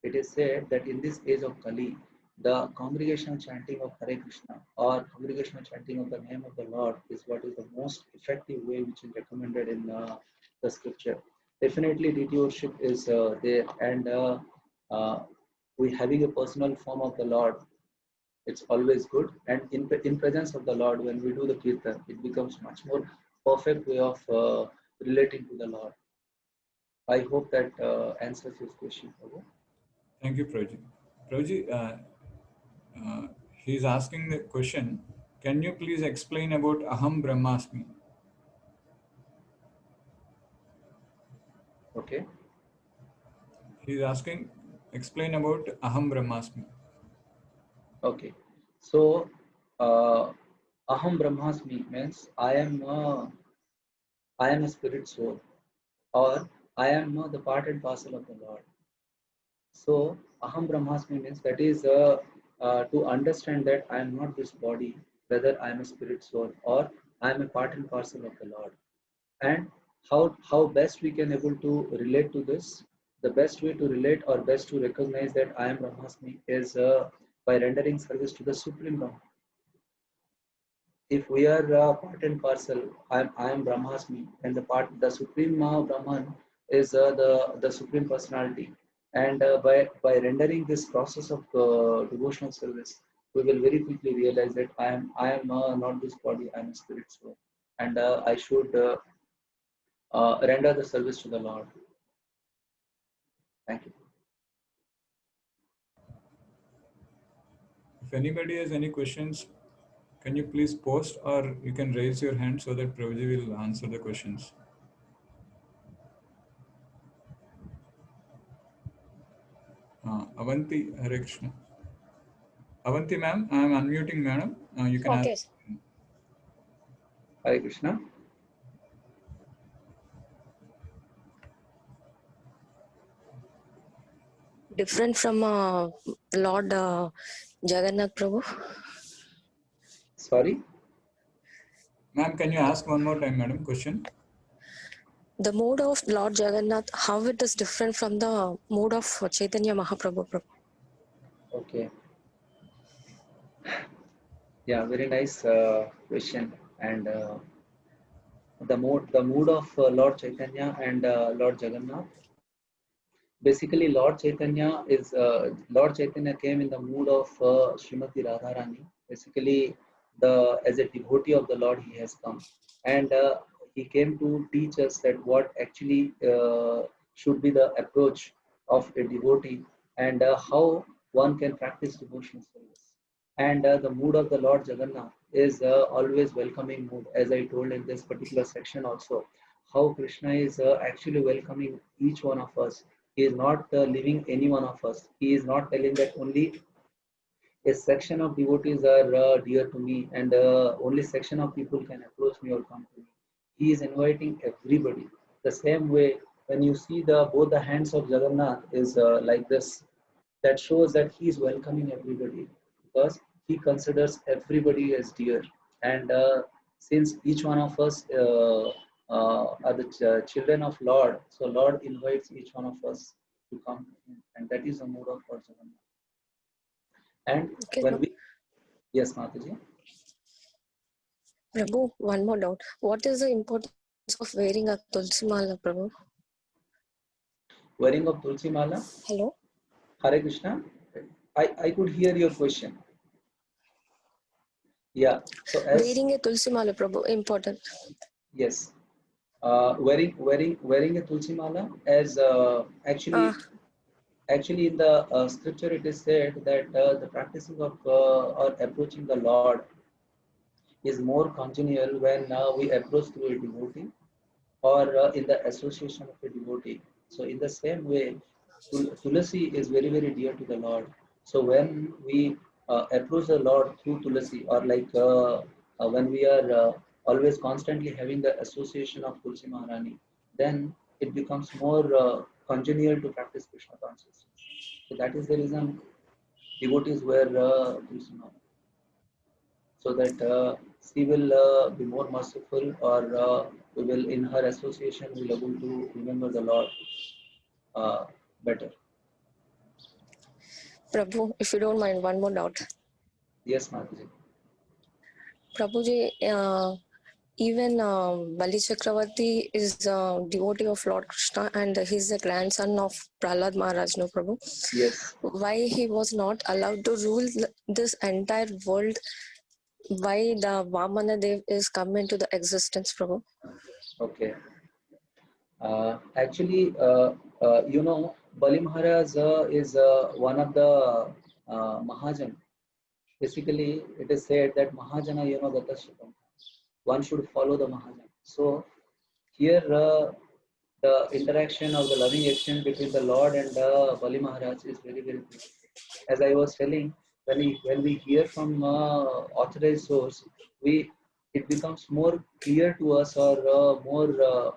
It is said that in this age of Kali, the congregational chanting of Hare Krishna or congregational chanting of the name of the Lord is what is the most effective way which is recommended in the scripture. Definitely, deity worship is there, and uh, we having a personal form of the Lord, it's always good, and in presence of the Lord, when we do the kirtan, it becomes much more perfect way of relating to the Lord. I hope that answers your question, Prabhu. Thank you, Prabhuji. Prabhuji, he's asking the question, can you please explain about Aham Brahmasmi? Okay. He's asking, explain about Aham Brahmasmi. Okay. So Aham Brahmasmi means I am a spirit soul, or I am the part and parcel of the Lord. So Aham Brahmasmi means that is to understand that I am not this body, whether I am a spirit soul or I am a part and parcel of the Lord. And how best we can able to relate to this? The best way to relate or best to recognize that I am Brahmasmi is by rendering service to the Supreme Brahman. If we are part and parcel, I am Brahmasmi, and the Supreme Brahman is the Supreme Personality. And by rendering this process of devotional service, we will very quickly realize that I am not this body, I am a spirit soul, and I should render the service to the Lord. Thank you. If anybody has any questions, can you please post, or you can raise your hand so that Prabhuji will answer the questions. Avanti, Hare Krishna. Avanti ma'am, I am unmuting madam. You can Okay. ask. Hare Krishna. Different from Lord Jagannath Prabhu. Sorry. Ma'am, can you ask one more time, madam, question? The mode of Lord Jagannath, how it is different from the mode of Chaitanya Mahaprabhu Prabhu? Okay. Yeah, very nice question. And the mood of Lord Chaitanya and Lord Jagannath. Basically, Lord Chaitanya came in the mood of Srimati Radharani. Basically, the as a devotee of the Lord, he has come, and He came to teach us that what actually should be the approach of a devotee and how one can practice devotional service. And the mood of the Lord Jagannath is always welcoming mood, as I told in this particular section also. How Krishna is actually welcoming each one of us. He is not leaving any one of us. He is not telling that only a section of devotees are dear to me and only section of people can approach me or come to me. He is inviting everybody. The same way when you see the both the hands of Jagannath is like this, that shows that he is welcoming everybody because he considers everybody as dear. And since each one of us are the children of Lord, so Lord invites each one of us to come to him, and that is the mood of Lord Jagannath. And Okay, when we, yes, Mataji, Prabhu, one more doubt. What is the importance of wearing a tulsi mala, Prabhu? wearing of Tulsi Mala, Hello? Hare Krishna, I could hear your question. Yeah, so as, Wearing a tulsi mala, Prabhu, important. yes, wearing a Tulsi Mala as Ah, actually in the scripture it is said that the practicing of or approaching the Lord is more congenial when we approach through a devotee or in the association of a devotee. So in the same way, Tulasi is very, very dear to the Lord. So when we approach the Lord through Tulasi, or like when we are always constantly having the association of Tulsi Maharani, then it becomes more congenial to practice Krishna consciousness. So that is the reason devotees wear Tulsi Mala, so that she will be more merciful, or we will, in her association, will able to remember the Lord uh, better. Prabhu, if you don't mind, one more doubt. Yes, Mataji. Prabhuji, even Bali Chakravarti is a devotee of Lord Krishna and he's the grandson of Prahlad Maharaj, no Prabhu? Yes. Why he was not allowed to rule this entire world? Why the Vamana Dev is come into the existence, Prabhu? Okay. Actually, Bali Maharaj is one of the Mahajan. Basically, it is said that Mahajana Gata Shukam. One should follow the Mahajan. So here, the interaction of the loving exchange between the Lord and Bali Maharaj is very, very beautiful. As I was telling, when we hear from authorized source, we it becomes more clear to us, or more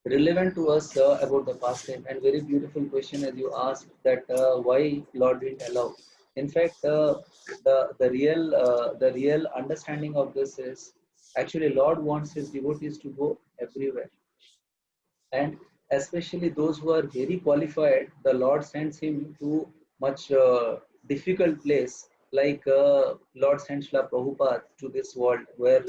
relevant to us about the past time. And very beautiful question as you asked, that why Lord didn't allow. In fact, the real understanding of this is actually Lord wants his devotees to go everywhere, and especially those who are very qualified. The Lord sends him to much difficult place, like Lord sent Srila Prabhupada to this world, where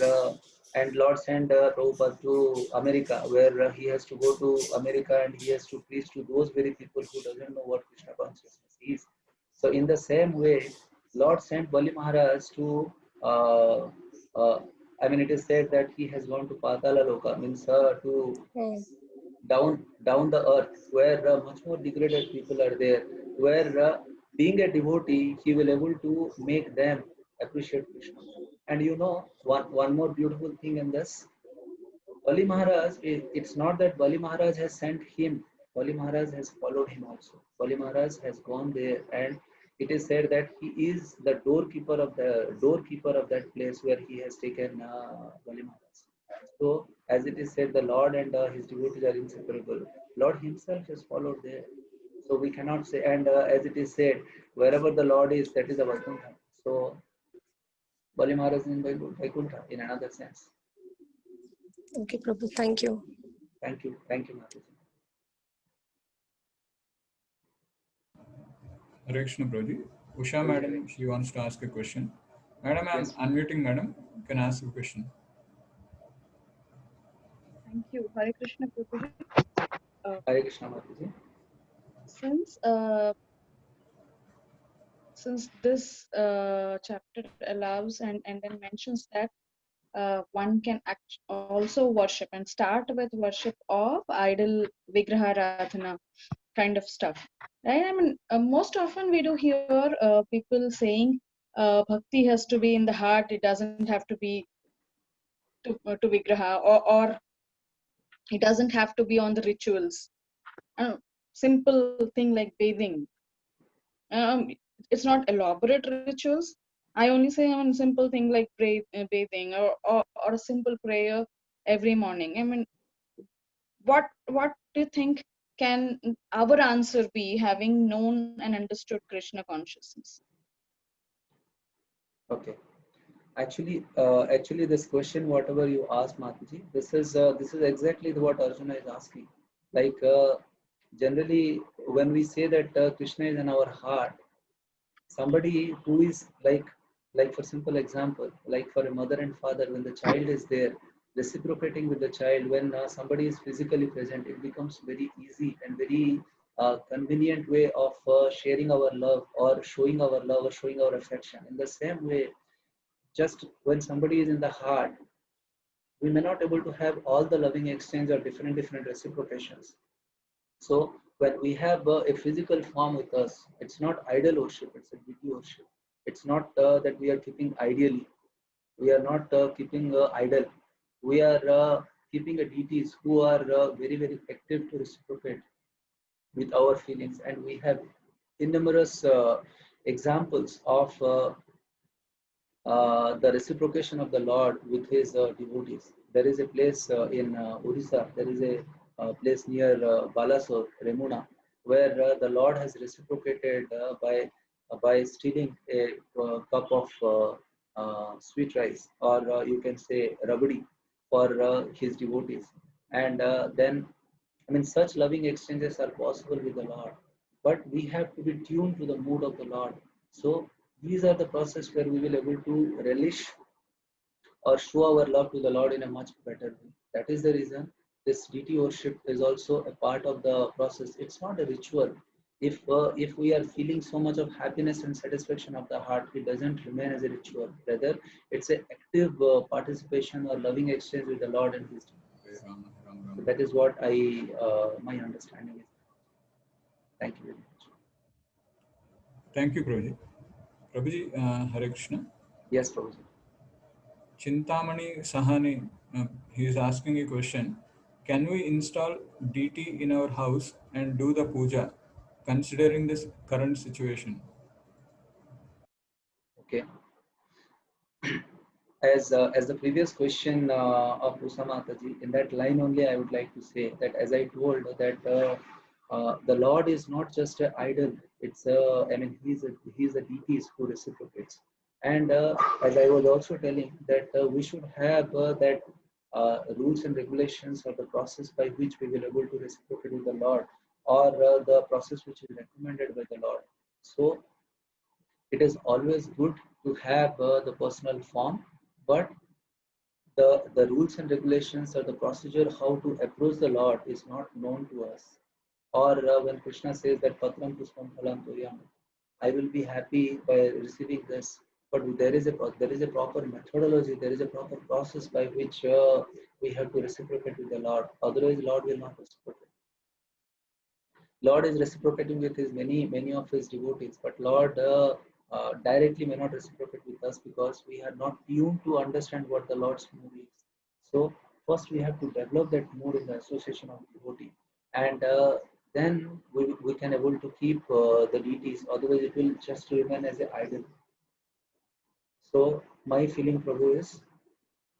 and Lord sent Prabhupada to America, where he has to go to America and he has to preach to those very people who doesn't know what Krishna consciousness is. So in the same way, Lord sent Bali Maharaj to uh, uh, I mean, it is said that he has gone to Patala Loka, means to down the earth, where much more degraded people are there, where being a devotee he will able to make them appreciate Krishna. And one more beautiful thing in this, Bali Maharaj, it's not that Bali Maharaj has sent him. Bali Maharaj has followed him also. Bali Maharaj has gone there, and it is said that he is the doorkeeper of that place where he has taken Bali Maharaj. So, as it is said, the Lord and his devotees are inseparable. Lord himself has followed there. So we cannot say, and as it is said, wherever the Lord is, that is the Vaikuntha. So Bali Maharaj is in Vaikuntha in another sense. Okay, Prabhu, thank you. Thank you, Mataji. Hare Krishna Prabhuji. Usha madam, she wants to ask a question. Madam, I'm Yes. unmuting madam. You can ask a question. Thank you. Hare Krishna Prabhuji. Hare Krishna Mataji. Since since this chapter allows and then mentions that one can also worship and start with worship of idol Vigraharadhana kind of stuff. Right? I mean, most often we do hear people saying bhakti has to be in the heart, it doesn't have to be to Vigraha, or it doesn't have to be on the rituals. Simple thing like bathing. Um, it's not elaborate rituals. I only say simple thing like bathing or a simple prayer every morning. I mean, what do you think can our answer be, having known and understood Krishna consciousness? Okay. Actually, this question, whatever you asked, Mataji, this is exactly what Arjuna is asking. Like generally, when we say that Krishna is in our heart, somebody who is like for simple example, like for a mother and father, when the child is there, reciprocating with the child, when somebody is physically present, it becomes very easy and very convenient way of sharing our love or showing our love or showing our affection. In the same way, just when somebody is in the heart, we may not able to have all the loving exchange or different reciprocations. So when we have a physical form with us, it's not idol worship, it's a deity worship. It's not that we are keeping ideally, we are not keeping idol, we are keeping a deities who are very active to reciprocate with our feelings. And we have innumerous examples of the reciprocation of the Lord with his devotees. There is a place in Orissa, there is a place near Balasore, Remuna, where the Lord has reciprocated by stealing a cup of sweet rice, or you can say rabdi, for his devotees. And then, I mean, such loving exchanges are possible with the Lord, but we have to be tuned to the mood of the Lord. So these are the process where we will able to relish or show our love to the Lord in a much better way. That is the reason this deity worship is also a part of the process. It's not a ritual. If we are feeling so much of happiness and satisfaction of the heart, it doesn't remain as a ritual. Rather, it's an active participation or loving exchange with the Lord and His devotees. So that is what my understanding is. Thank you very much. Thank you, Prabhuji. Prabhuji, Hare Krishna. Yes, Prabhuji. Chintamani Sahani, he is asking a question. Can we install DT in our house and do the puja, considering this current situation? Okay. As the previous question of Usamataji, in that line only, I would like to say that as I told that the Lord is not just an idol. It's I mean, he's a deity who reciprocates. And as I was also telling that we should have that rules and regulations or the process by which we will able to reciprocate with the Lord, or the process which is recommended by the Lord. So it is always good to have the personal form, but the rules and regulations or the procedure how to approach the Lord is not known to us. Or when Krishna says that Patram Puspam Phalam Toyam, I will be happy by receiving this. But there is a proper methodology, there is a proper process by which we have to reciprocate with the Lord. Otherwise, Lord will not reciprocate. Lord is reciprocating with his many of his devotees, but Lord directly may not reciprocate with us because we are not tuned to understand what the Lord's mood is. So first we have to develop that mood in the association of devotee, and then we can able to keep the deities. Otherwise, it will just remain as an idol. So my feeling, Prabhu, is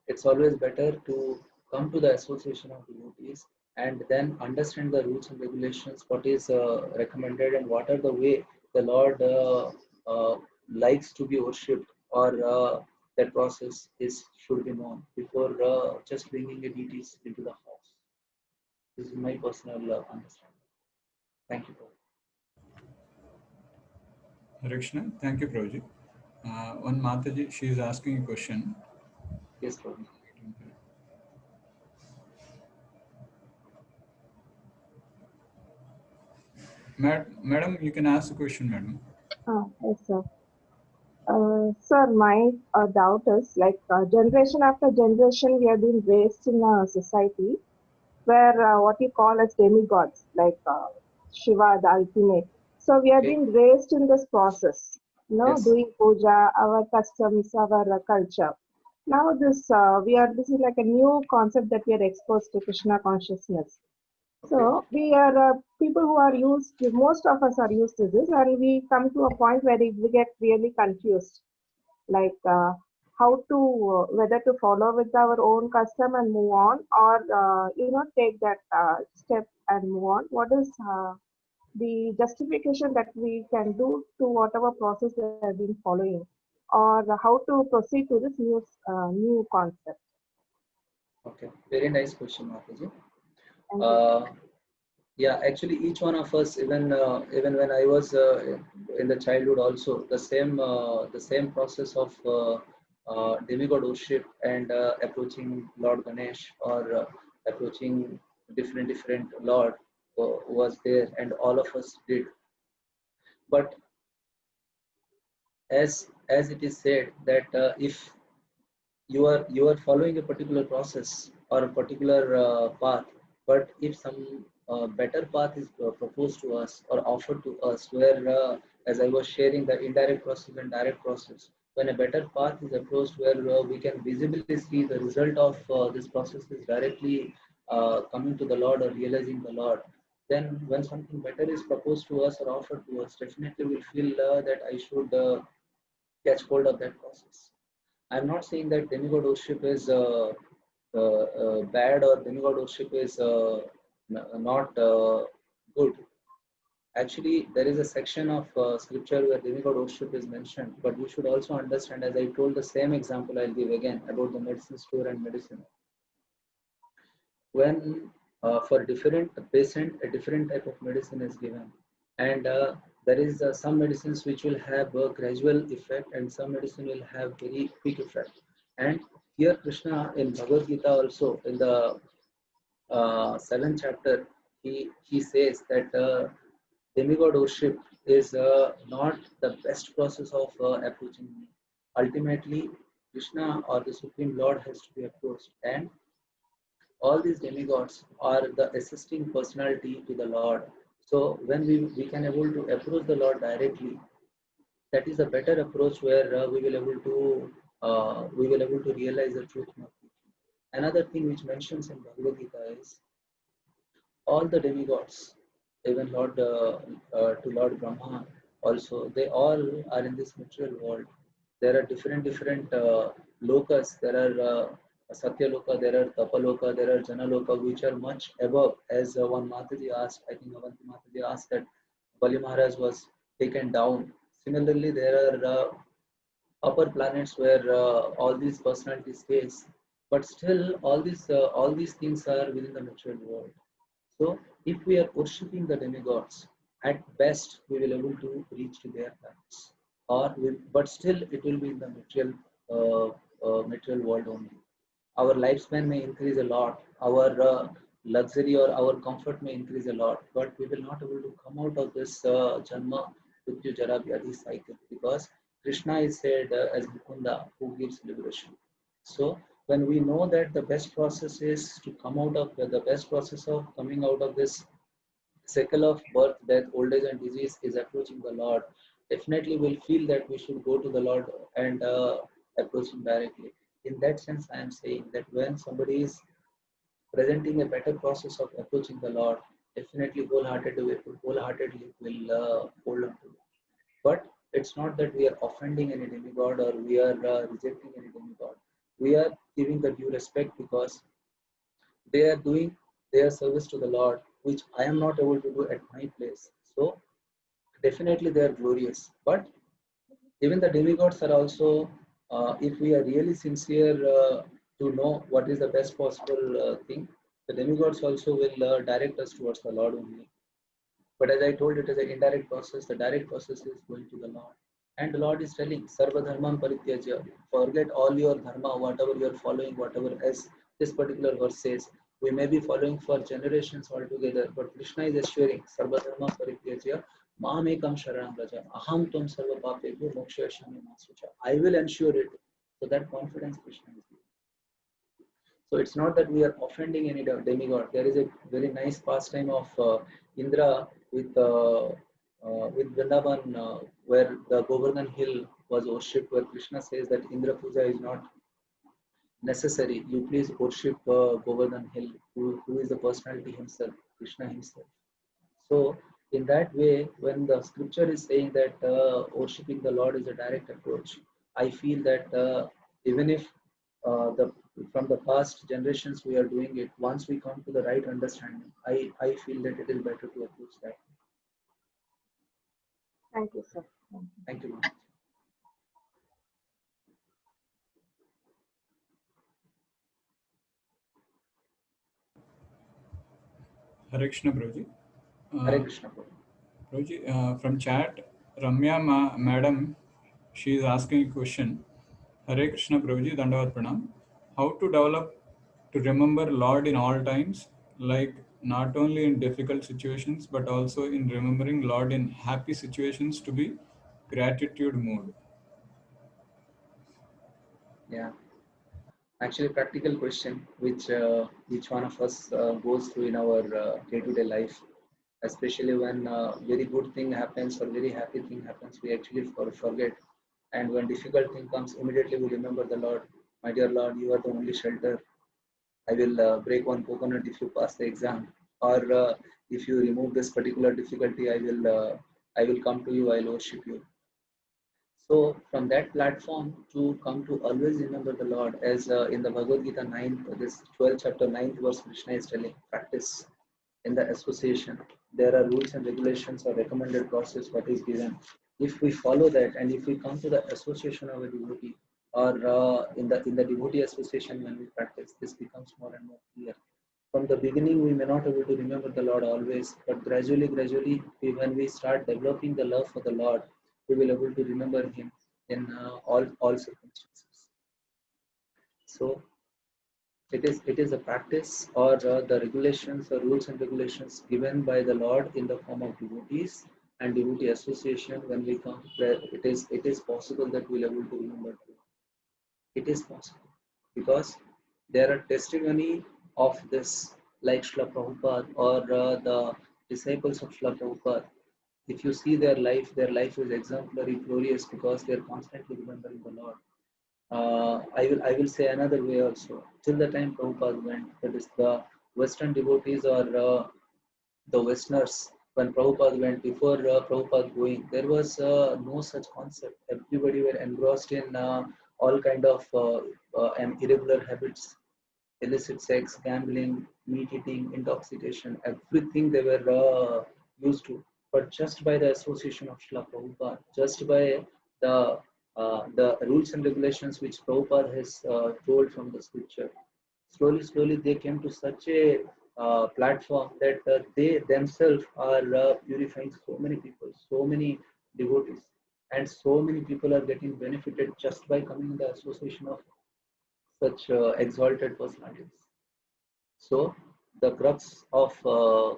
it's always better to come to the association of devotees and then understand the rules and regulations, what is recommended and what are the way the Lord likes to be worshipped, or that process is should be known before just bringing a deities into the house. This is my personal understanding. Thank you. Hare Krishna. Thank you, Prabhuji. One Mataji, she is asking a question. Yes, Prabhu. Madam, you can ask the question, madam. Yes, sir. Sir, my doubt is like generation after generation, we have been raised in a society where what you call as demigods, like Shiva, the ultimate. So we have Okay. been raised in this process, Yes. doing puja, our customs, our culture. Now this is like a new concept that we are exposed to Krishna consciousness. Okay. So we are people who are most of us are used to this, and we come to a point where we get really confused, like how to whether to follow with our own custom and move on, or take that step and move on. What is the justification that we can do to whatever process we have been following, or how to proceed to this new concept? Okay. Very nice question, Mataji. Thank you. Uh, yeah, actually, each one of us, even when I was in the childhood, also the same process of demigod worship and approaching Lord Ganesh, or approaching different Lord was there, and all of us did. But as it is said that if you are following a particular process or a particular path, but if some better path is proposed to us or offered to us, where as I was sharing the indirect process and direct process, when a better path is approached where we can visibly see the result of this process is directly coming to the Lord or realizing the Lord, then when something better is proposed to us or offered to us, definitely we'll feel that I should catch hold of that process. I'm not saying that demigod worship is bad, or demigod worship is not good. Actually, there is a section of scripture where demigod worship is mentioned, but we should also understand, as I told the same example I'll give again about the medicine store and medicine. When for different patient, a different type of medicine is given, and there is some medicines which will have a gradual effect, and some medicine will have very quick effect. And here Krishna in Bhagavad Gita also, in the 7th chapter, he says that demigod worship is not the best process of approaching me. Ultimately, Krishna or the Supreme Lord has to be approached, and all these demigods are the assisting personality to the Lord. So when we can able to approach the Lord directly, that is a better approach where we will able to realize the truth more quickly. Another thing which mentions in Bhagavad Gita is all the demigods, even to Lord Brahma also, they all are in this material world. There are different lokas. There are Satya Loka, there are Tapa Loka, there are Jana Loka, which are much above. As one Mataji asked, I think Avanti Mataji asked that Bali Maharaj was taken down. Similarly, there are upper planets where all these personalities stays, but still all these things are within the material world. So if we are worshipping the demigods, at best we will able to reach to their planets, but still it will be in the material world only. Our lifespan may increase a lot, our luxury or our comfort may increase a lot, but we will not able to come out of this janma mrityu jara vyadhi cycle, because Krishna is said as Mukunda, who gives liberation. So when we know that the best process is to come out of the best process of coming out of this cycle of birth, death, old age, and disease is approaching the Lord, definitely we'll feel that we should go to the Lord and approach Him directly. In that sense, I am saying that when somebody is presenting a better process of approaching the Lord, definitely wholeheartedly will hold on to it. But it's not that we are offending any demigod or we are rejecting any demigod. We are giving the due respect because they are doing their service to the Lord, which I am not able to do at my place. So definitely they are glorious. But even the demigods are also, if we are really sincere to know what is the best possible thing, the demigods also will direct us towards the Lord only. But as I told, it is an indirect process. The direct process is going to the Lord. And the Lord is telling, Sarva Dharman Parityajya, forget all your dharma, whatever you are following, whatever, as this particular verse says. We may be following for generations altogether, but Krishna is assuring, Sarva Dharma Parityajya, Mamekam sharanam raja, aham tvam sarva papebhyo mokshayasami ma sucha. I will ensure it. So that confidence Krishna is giving. So it's not that we are offending any demigod. There is a very nice pastime of Indra with Vrindavan, where the Govardhan hill was worshipped, where Krishna says that Indra Puja is not necessary. You please worship Govardhan hill, who is the personality himself, Krishna himself. So in that way, when the scripture is saying that worshipping the Lord is a direct approach, I feel that even if the from the past generations we are doing it, once we come to the right understanding, I feel that it is better to approach that. Thank you, sir. Thank you, Maharaj. Hare Krishna, Prabhuji. Hare Krishna. Prabhu. Prabhuji, from chat, Ramya madam, she is asking a question. Hare Krishna, Prabhuji, Dandavat Pranam. How to develop to remember Lord in all times, like not only in difficult situations, but also in remembering Lord in happy situations to be gratitude mode? Yeah. Actually, practical question which each one of us goes through in our day-to-day life, especially when very good thing happens or very happy thing happens, we actually forget. And when difficult thing comes, immediately we remember the Lord. My dear Lord, you are the only shelter. I will break one coconut if you pass the exam, or if you remove this particular difficulty, I will come to you. I'll worship you. So from that platform to come to always remember the Lord, as in the Bhagavad Gita 9th, this 12th chapter 9th verse, Krishna is telling, practice in the association. There are rules and regulations or recommended process what is given. If we follow that, and if we come to the association of a devotee, or in the devotee association when we practice, this becomes more and more clear. From the beginning, we may not be able to remember the Lord always, but gradually, when we start developing the love for the Lord, we will be able to remember Him in all circumstances. So it is a practice or the regulations or rules and regulations given by the Lord in the form of devotees and devotee association. When we come, it is possible that we'll be able to remember. It is possible because there are testimony of this, like Srila Prabhupada or the disciples of Srila Prabhupada. If you see their life is exemplary, glorious, because they are constantly remembering the Lord. I will say another way also. Till the time Prabhupada went, that is the Western devotees or the Westerners, when Prabhupada went, before Prabhupada going, there was no such concept. Everybody were engrossed in all kind of irregular habits, illicit sex, gambling, meat eating, intoxication, everything they were used to. But just by the association of Srila Prabhupada, just by the rules and regulations which Prabhupada has told from the scripture, slowly they came to such a platform that they themselves are purifying so many people, so many devotees, and so many people are getting benefited just by coming in the association of such exalted personalities. So the crux of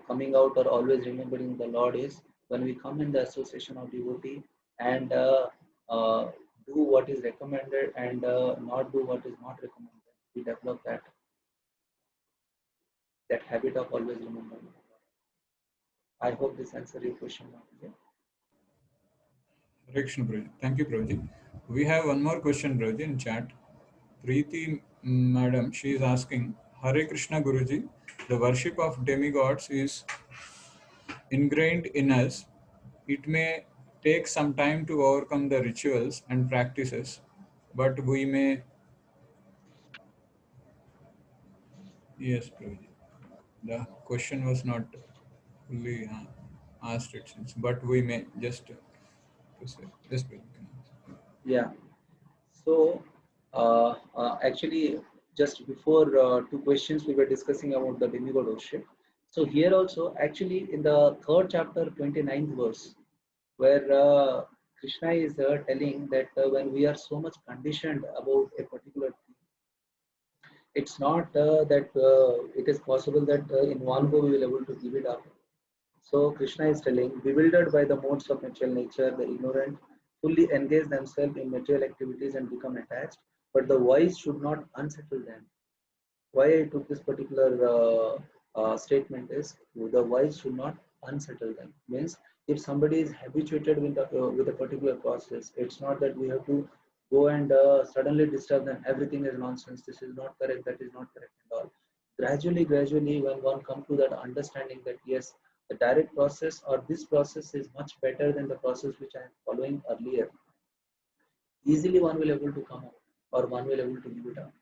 coming out or always remembering the Lord is when we come in the association of devotee and uh, do what is recommended and not do what is not recommended. We develop that habit of always remembering. I hope this answers your question. Mataji. Hare Krishna, Prabhuji. Thank you, Prabhuji. We have one more question, Prabhuji, in chat. Preeti madam, she is asking, Hare Krishna, Guruji, the worship of demigods is ingrained in us. It may take some time to overcome the rituals and practices, but we may. Yes, Prabhuji. The question was not fully asked it since, but we may just proceed. Yes, Prabhuji. Yeah. So actually, just before two questions, we were discussing about the demigod worship. So here also, actually, in the third chapter, 29th verse, where Krishna is telling that when we are so much conditioned about a particular thing, it's not that it is possible that in one go we will able to give it up. So Krishna is telling, bewildered by the modes of material nature, the ignorant fully engage themselves in material activities and become attached, but the wise should not unsettle them. Why I took this particular statement is the wise should not unsettle them. Means if somebody is habituated with a particular process, it's not that we have to go and suddenly disturb them. Everything is nonsense. This is not correct. That is not correct and all. Gradually, when one come to that understanding that yes, the direct process or this process is much better than the process which I am following earlier, easily one will able to come out or one will able to give it up.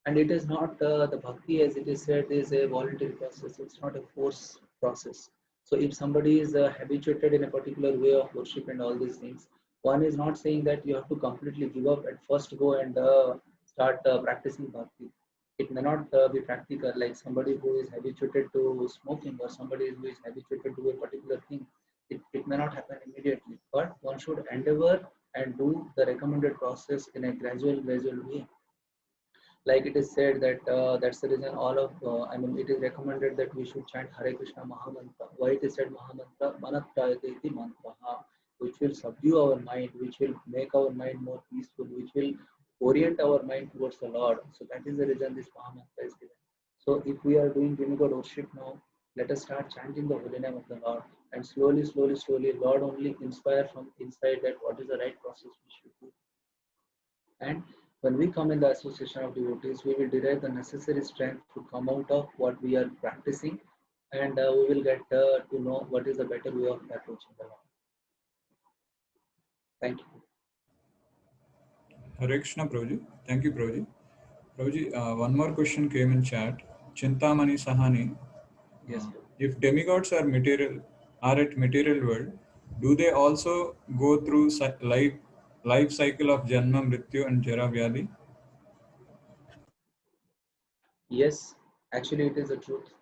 And it is not the bhakti as it is said is a voluntary process. It's not a force process. So if somebody is habituated in a particular way of worship and all these things, one is not saying that you have to completely give up at first go and start practicing bhakti. It may not be practical, like somebody who is habituated to smoking or somebody who is habituated to a particular thing. It may not happen immediately, but one should endeavor and do the recommended process in a gradual way. Like it is said that that's the reason all of I mean it is recommended that we should chant Hare Krishna Mahamantra. Why it is said Mahamantra? Manatrayati mantraha, which will subdue our mind, which will make our mind more peaceful, which will orient our mind towards the Lord. So that is the reason this Mahamantra is given. So if we are doing demigod worship now, let us start chanting the holy name of the Lord, and slowly Lord only inspire from inside that what is the right process we should do. And when we come in the association of devotees, we will derive the necessary strength to come out of what we are practicing, and we will get to know what is the better way of approaching the Lord. Thank you. Hare Krishna, Prabhuji. Thank you, Prabhuji. Prabhuji, one more question came in chat. Chintamani Sahani. Yes. If demigods are at material world, do they also go through life cycle of Janma, Mrityu and Jara Vyadhi? Yes, actually, it is the truth.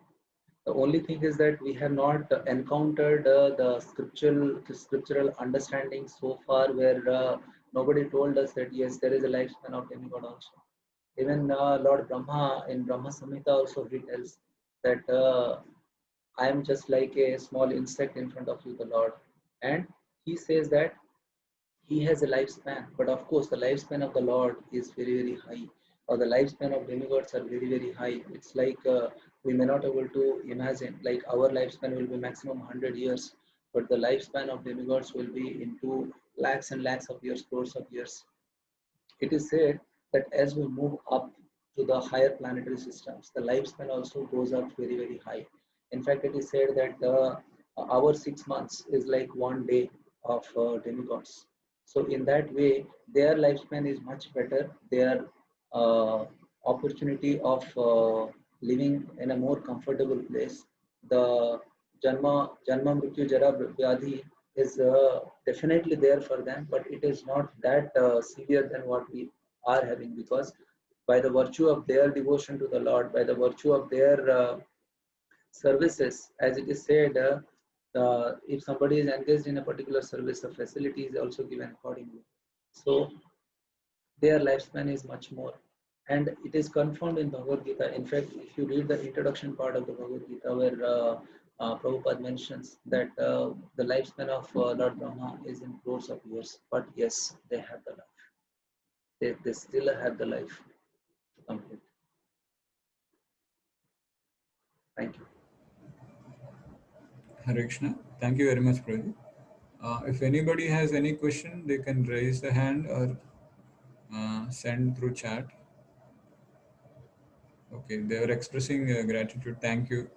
The only thing is that we have not encountered the scriptural understanding so far, where nobody told us that yes, there is a lifespan of demigod also. Even Lord Brahma in Brahma Samhita also he tells that I am just like a small insect in front of you, the Lord. And he says that he has a lifespan, but of course, the lifespan of the Lord is very high, or the lifespan of demigods are very high. It's like we may not able to imagine, like our lifespan will be maximum 100 years, but the lifespan of demigods will be into lakhs and lakhs of years, crores of years. It is said that as we move up to the higher planetary systems, the lifespan also goes up very high. In fact, it is said that our 6 months is like one day of demigods. So in that way, their lifespan is much better. Their opportunity of living in a more comfortable place. The Janma Mrityu Jara Vyadhi is definitely there for them, but it is not that severe than what we are having, because by the virtue of their devotion to the Lord, by the virtue of their services, as it is said, if somebody is engaged in a particular service, the facility is also given accordingly. So their lifespan is much more. And it is confirmed in Bhagavad Gita. In fact, if you read the introduction part of the Bhagavad Gita, where Prabhupada mentions that the lifespan of Lord Brahma is in crores of years, but yes, they have the life. They still have the life to complete. Thank you. Hare Krishna. Thank you very much, Prabhuji. If anybody has any question, they can raise the hand or send through chat. Okay, they are expressing gratitude. Thank you,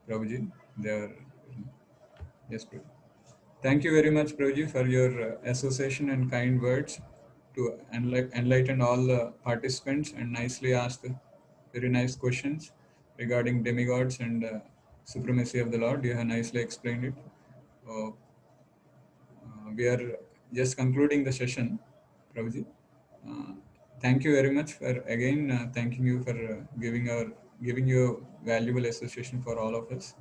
Prabhuji. They are, yes, Prabhuji. Thank you very much, Prabhuji, for your association and kind words to enlighten all the participants and nicely ask very nice questions regarding demigods and supremacy of the Lord. You have nicely explained it. We are just concluding the session, Prabhuji. Thank you very much for again thanking you for giving you valuable association for all of us,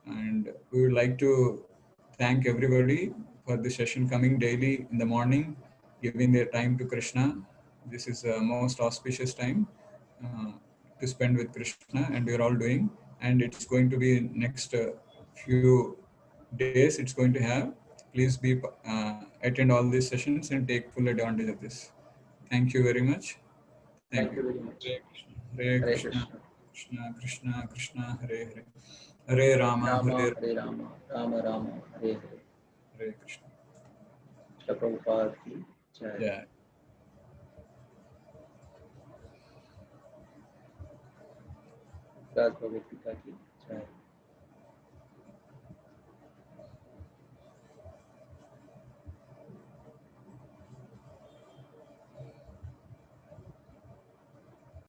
and we would like to thank everybody for the session coming daily in the morning, giving their time to Krishna. This is the most auspicious time to spend with Krishna, and we are all doing, and it's going to be next few days it's going to have. Please be attend all these sessions and take full advantage of this. Thank you very much. Thank you very much. Hare Hare Krishna, Krishna. Krishna Krishna, Krishna Hare Hare, Hare Rama, Rama Hare Hare Rama, Rama Rama Hare Hare. Hare Krishna. Shri Prabhupada ki jai. Yeah. Raj Bhagavad Gita ki jai.